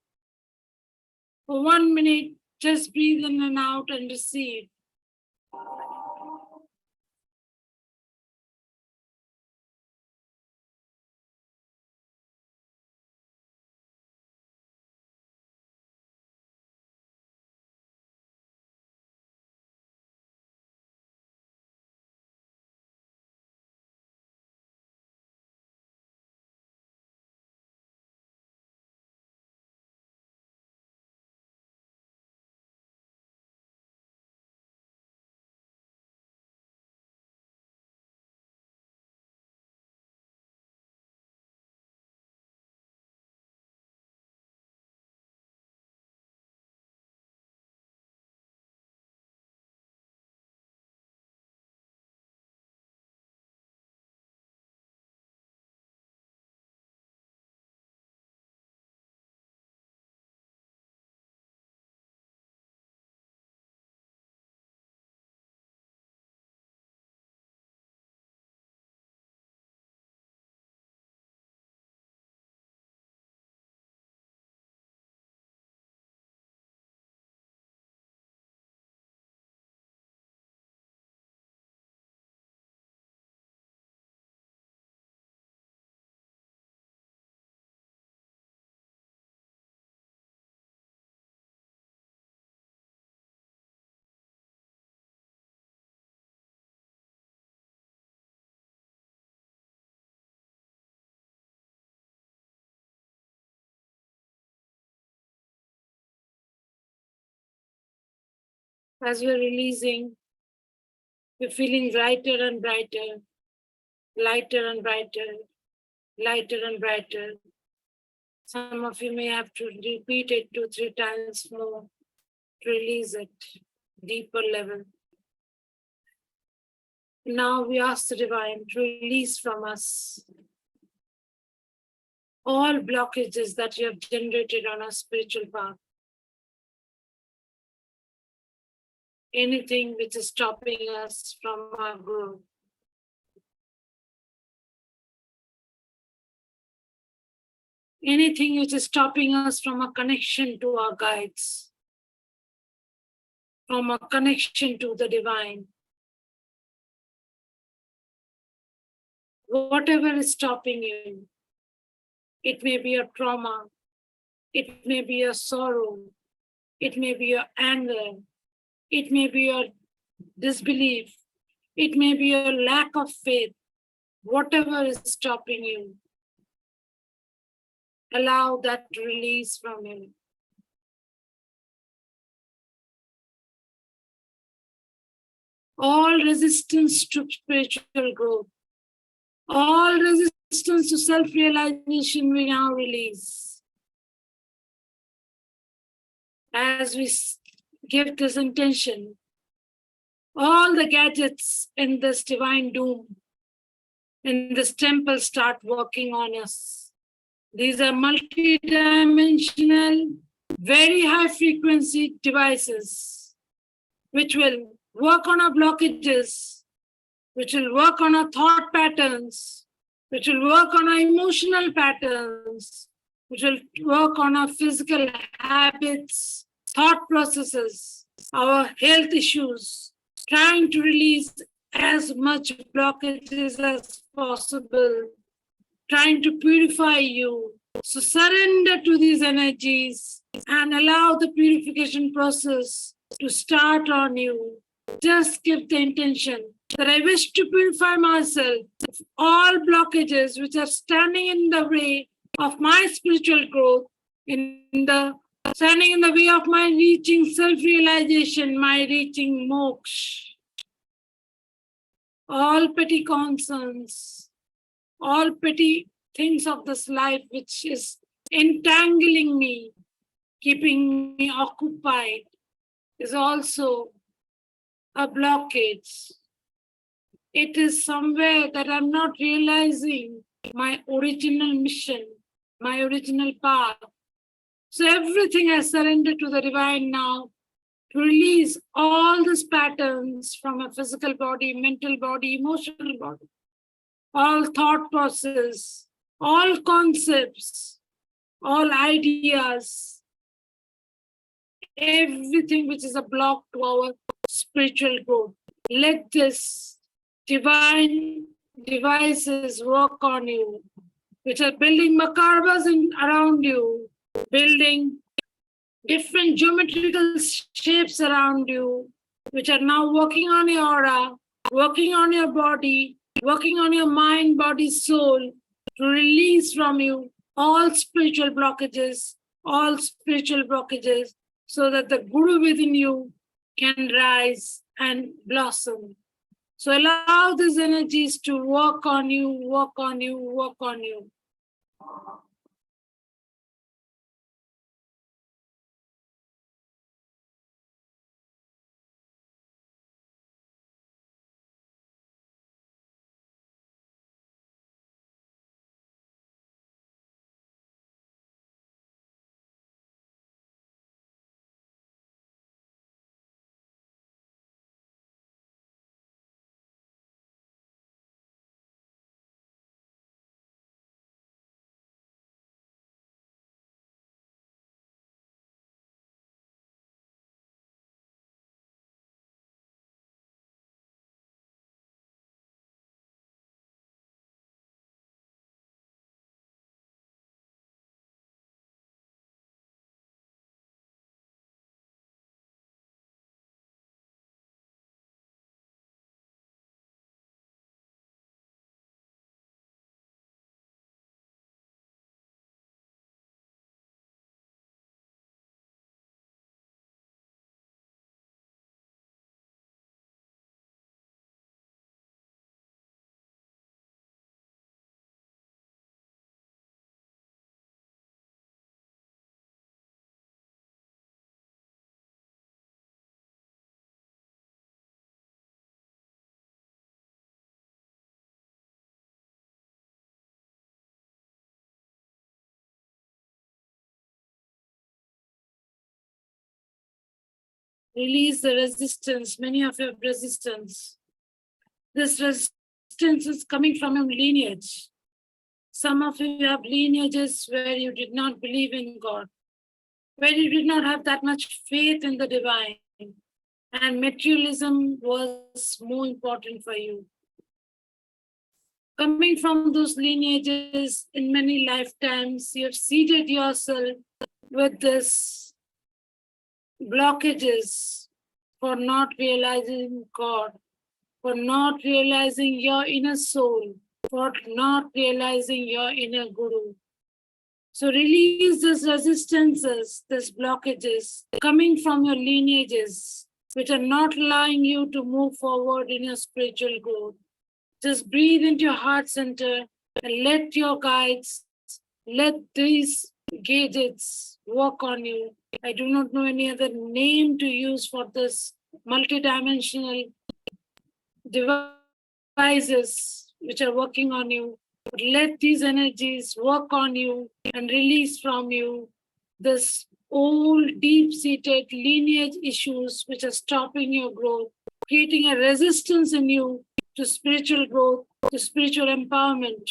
For 1 minute, just breathe in and out and receive. As you're releasing, you're feeling brighter and brighter, lighter and brighter, lighter and brighter. Some of you may have to repeat it 2-3 times more to release it, deeper level. Now we ask the Divine to release from us all blockages that you have generated on our spiritual path. Anything which is stopping us from our growth. Anything which is stopping us from a connection to our guides, from a connection to the Divine. Whatever is stopping you, it may be a trauma, it may be a sorrow, it may be your anger, it may be your disbelief, it may be your lack of faith. Whatever is stopping you, allow that to release from you. All resistance to spiritual growth, all resistance to self-realization we now release. As we give this intention, all the gadgets in this divine doom, in this temple, start working on us. These are multi-dimensional, very high frequency devices, which will work on our blockages, which will work on our thought patterns, which will work on our emotional patterns, which will work on our physical habits, thought processes, our health issues, trying to release as much blockages as possible, trying to purify you. So surrender to these energies and allow the purification process to start on you. Just give the intention that I wish to purify myself of all blockages which are standing in the way of my spiritual growth, standing in the way of my reaching self-realization, my reaching moksha. All petty concerns, all petty things of this life which is entangling me, keeping me occupied, is also a blockage. It is somewhere that I'm not realizing my original mission, my original path. So everything I surrender to the Divine now to release all these patterns from a physical body, mental body, emotional body, all thought process, all concepts, all ideas, everything which is a block to our spiritual growth. Let this divine devices work on you, which are building makarbas around you, building different geometrical shapes around you, which are now working on your aura, working on your body, working on your mind, body, soul, to release from you all spiritual blockages, so that the Guru within you can rise and blossom. So allow these energies to work on you, work on you, work on you. Release the resistance, many of you have resistance. This resistance is coming from your lineage. Some of you have lineages where you did not believe in God, where you did not have that much faith in the divine, and materialism was more important for you. Coming from those lineages in many lifetimes, you have seated yourself with this blockages for not realizing God, for not realizing your inner soul, for not realizing your inner guru. So release these resistances, these blockages coming from your lineages, which are not allowing you to move forward in your spiritual growth. Just breathe into your heart center and let your guides, let these gadgets work on you. I do not know any other name to use for this multidimensional devices which are working on you. But let these energies work on you and release from you this old deep-seated lineage issues which are stopping your growth, creating a resistance in you to spiritual growth, to spiritual empowerment.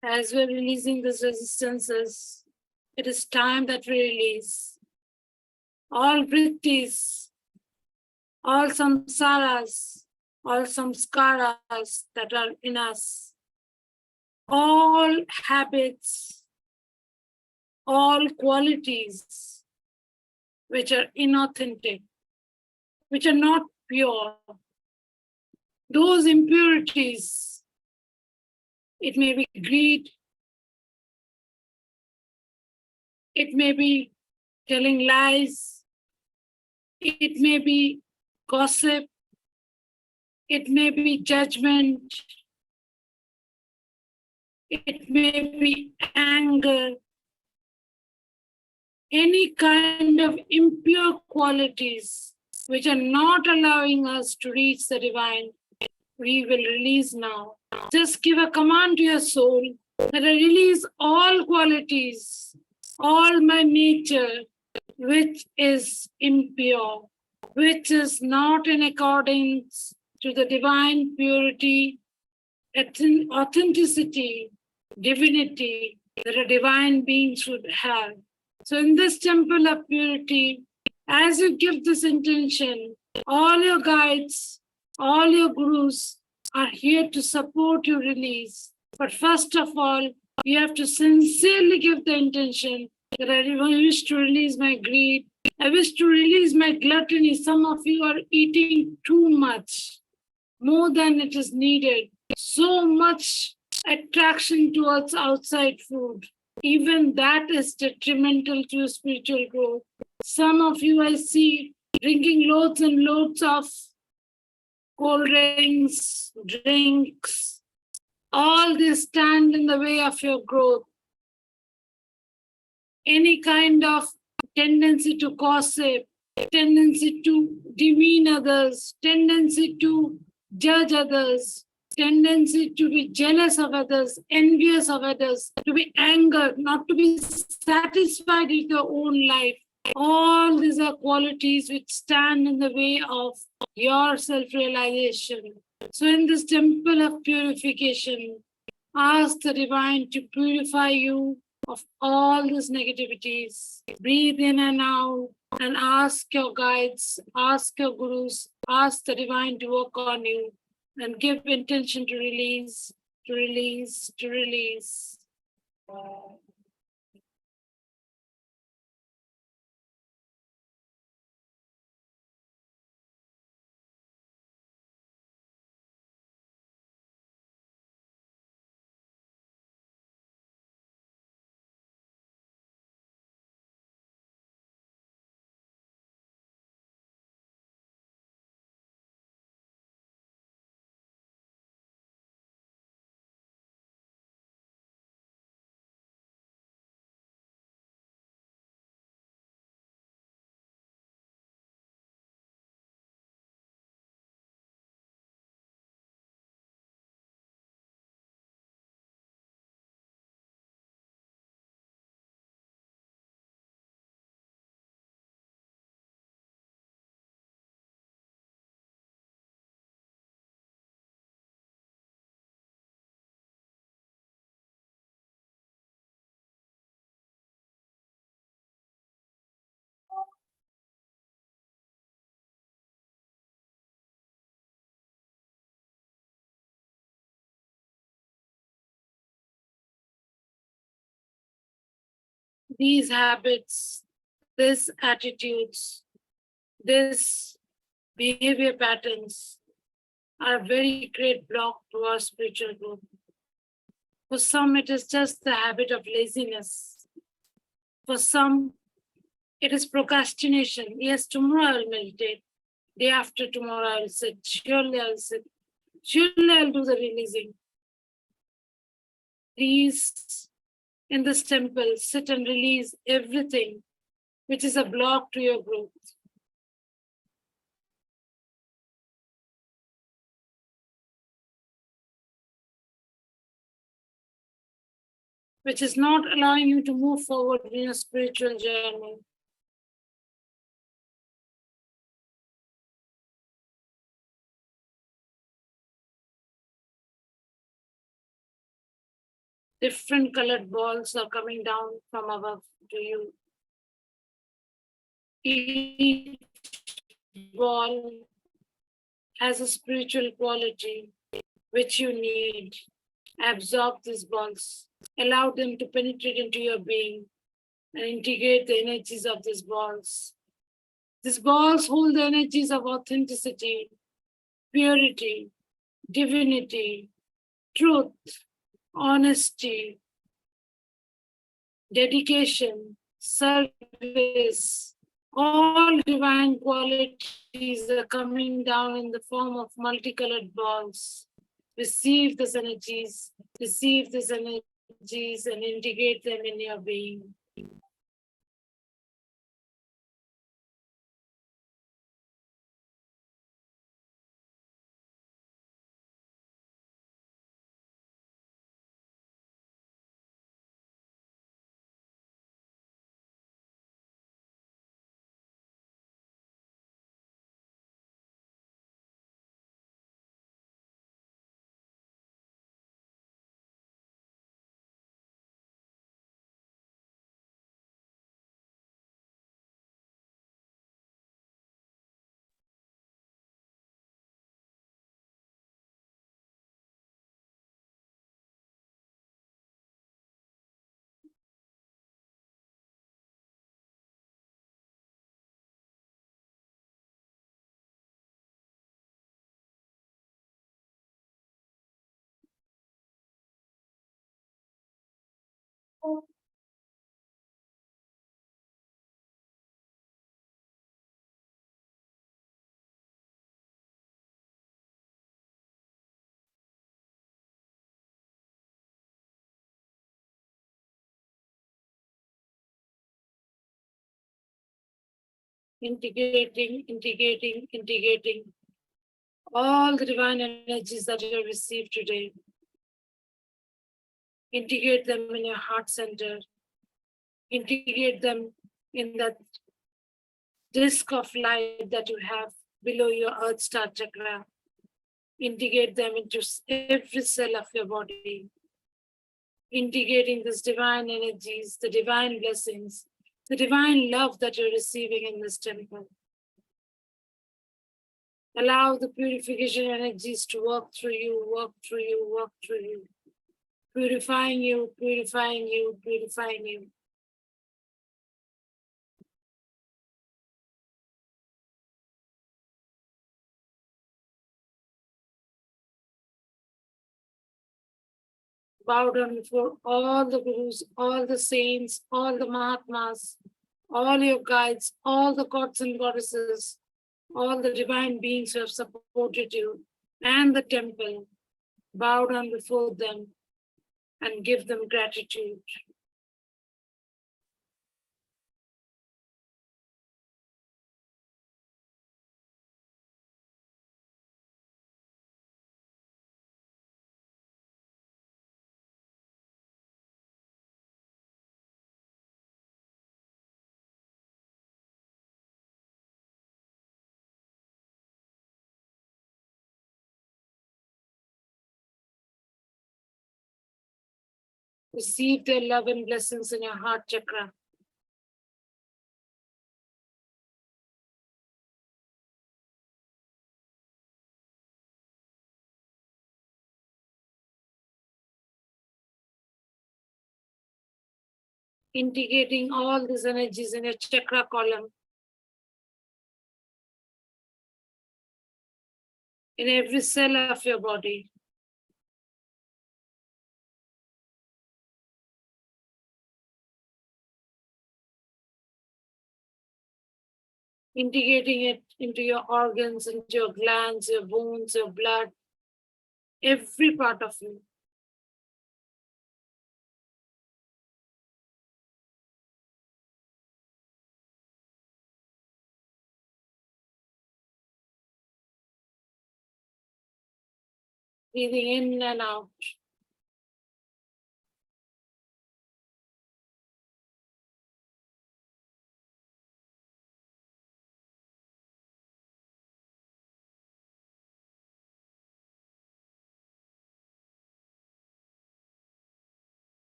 As we're releasing these resistances, it is time that we release all vrittis, all samsaras, all samskaras that are in us, all habits, all qualities which are inauthentic, which are not pure. Those impurities, it may be greed, it may be telling lies, it may be gossip, it may be judgment, it may be anger, any kind of impure qualities which are not allowing us to reach the divine, we will release now. Just give a command to your soul that I release all qualities, all my nature, which is impure, which is not in accordance to the divine purity, authenticity, divinity that a divine being should have. So in this temple of purity, as you give this intention, all your guides, all your gurus are here to support your release. But first of all, you have to sincerely give the intention that I wish to release my greed. I wish to release my gluttony. Some of you are eating too much, more than it is needed. So much attraction towards outside food. Even that is detrimental to your spiritual growth. Some of you I see drinking loads and loads of cold drinks. All this stand in the way of your growth. Any kind of tendency to gossip, tendency to demean others, tendency to judge others, tendency to be jealous of others, envious of others, to be angered, not to be satisfied with your own life. All these are qualities which stand in the way of your self-realization. So in this temple of purification, ask the divine to purify you of all these negativities. Breathe in and out and ask your guides, ask your gurus, ask the divine to work on you and give intention to release, to release, to release. These habits, these attitudes, these behavior patterns are a very great block to our spiritual growth. For some, it is just the habit of laziness. For some, it is procrastination. Yes, tomorrow I'll meditate. Day after tomorrow I'll sit. Surely I'll sit. Surely I'll do the releasing. Please, in this temple, sit and release everything which is a block to your growth. Which is not allowing you to move forward in your spiritual journey. Different colored balls are coming down from above to you. Each ball has a spiritual quality which you need. Absorb these balls. Allow them to penetrate into your being and integrate the energies of these balls. These balls hold the energies of authenticity, purity, divinity, truth, honesty, dedication, service. All divine qualities are coming down in the form of multicolored balls. Receive these energies and integrate them in your being. Integrating all the divine energies that you have received today. Integrate them in your heart center. Integrate them in that disc of light that you have below your earth star chakra. Integrate them into every cell of your body, integrating these divine energies, the divine blessings, the divine love that you're receiving in this temple. Allow the purification energies to work through you, work through you, work through you, purifying you, purifying you, purifying you. Bow down before all the gurus, all the saints, all the Mahatmas, all your guides, all the gods and goddesses, all the divine beings who have supported you, and the temple. Bow down before them and give them gratitude. Receive their love and blessings in your heart chakra. Integrating all these energies in your chakra column, in every cell of your body. Integrating it into your organs, into your glands, your bones, your blood, every part of you. Breathing in and out.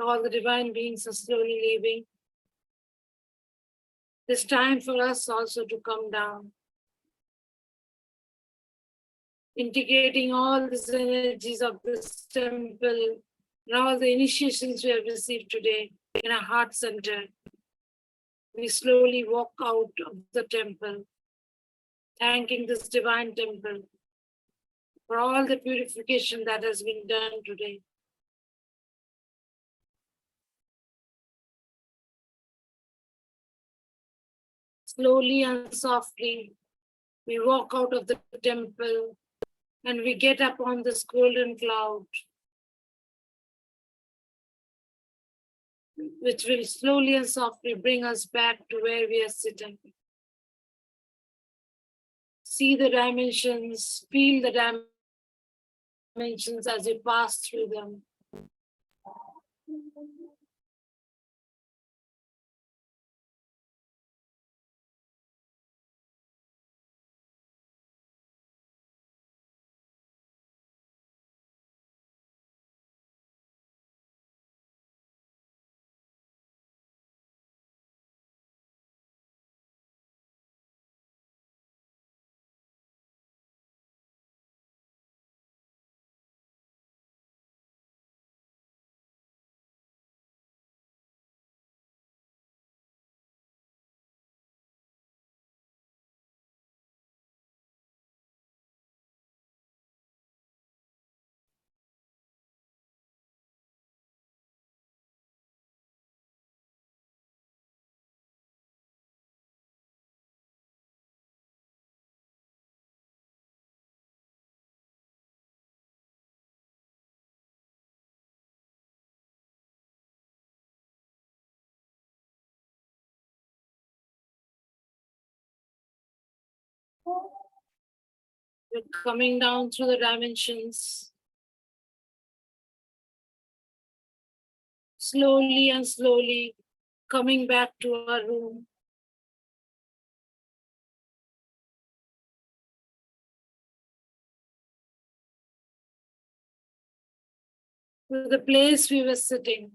All the divine beings are slowly leaving. It's time for us also to come down. Integrating all these energies of this temple and all the initiations we have received today in our heart center. We slowly walk out of the temple, thanking this divine temple for all the purification that has been done today. Slowly and softly, we walk out of the temple and we get up on this golden cloud, which will slowly and softly bring us back to where we are sitting. See the dimensions, feel the dimensions as you pass through them. We're coming down through the dimensions. slowly and slowly coming back to our room. To the place we were sitting.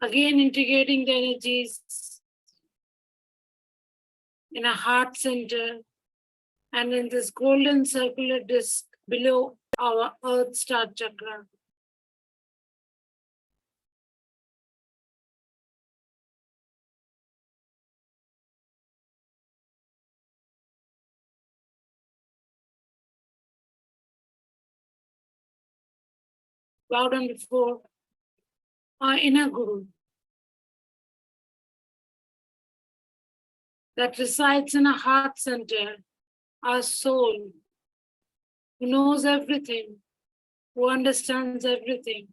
Again, integrating the energies in a heart center and in this golden circular disc below our Earth Star Chakra. Bow down before our inner Guru that resides in a heart center, our soul, who knows everything, who understands everything.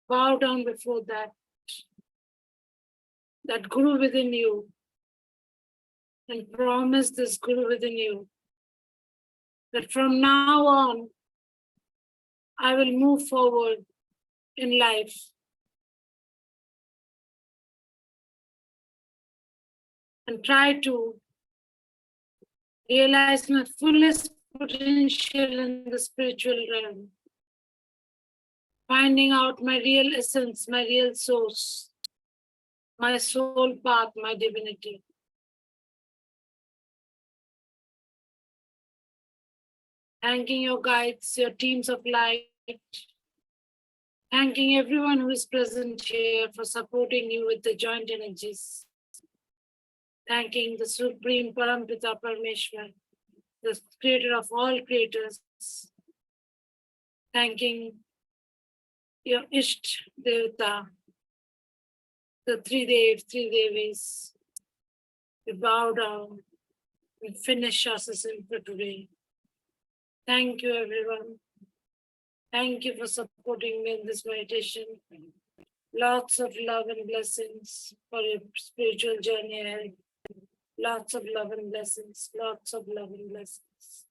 Bow down before that Guru within you, and promise this Guru within you that from now on, I will move forward in life. And try to realize my fullest potential in the spiritual realm. Finding out my real essence, my real source, my soul path, my divinity. Thanking your guides, your teams of light. Thanking everyone who is present here for supporting you with the joint energies. Thanking the Supreme Parampita Parameshwar, the creator of all creators. Thanking your Isht Devata, the three Devis. We bow down and finish our session for today. Thank you, everyone. Thank you for supporting me in this meditation. Lots of love and blessings for your spiritual journey ahead. Lots of love and blessings. Lots of love and blessings.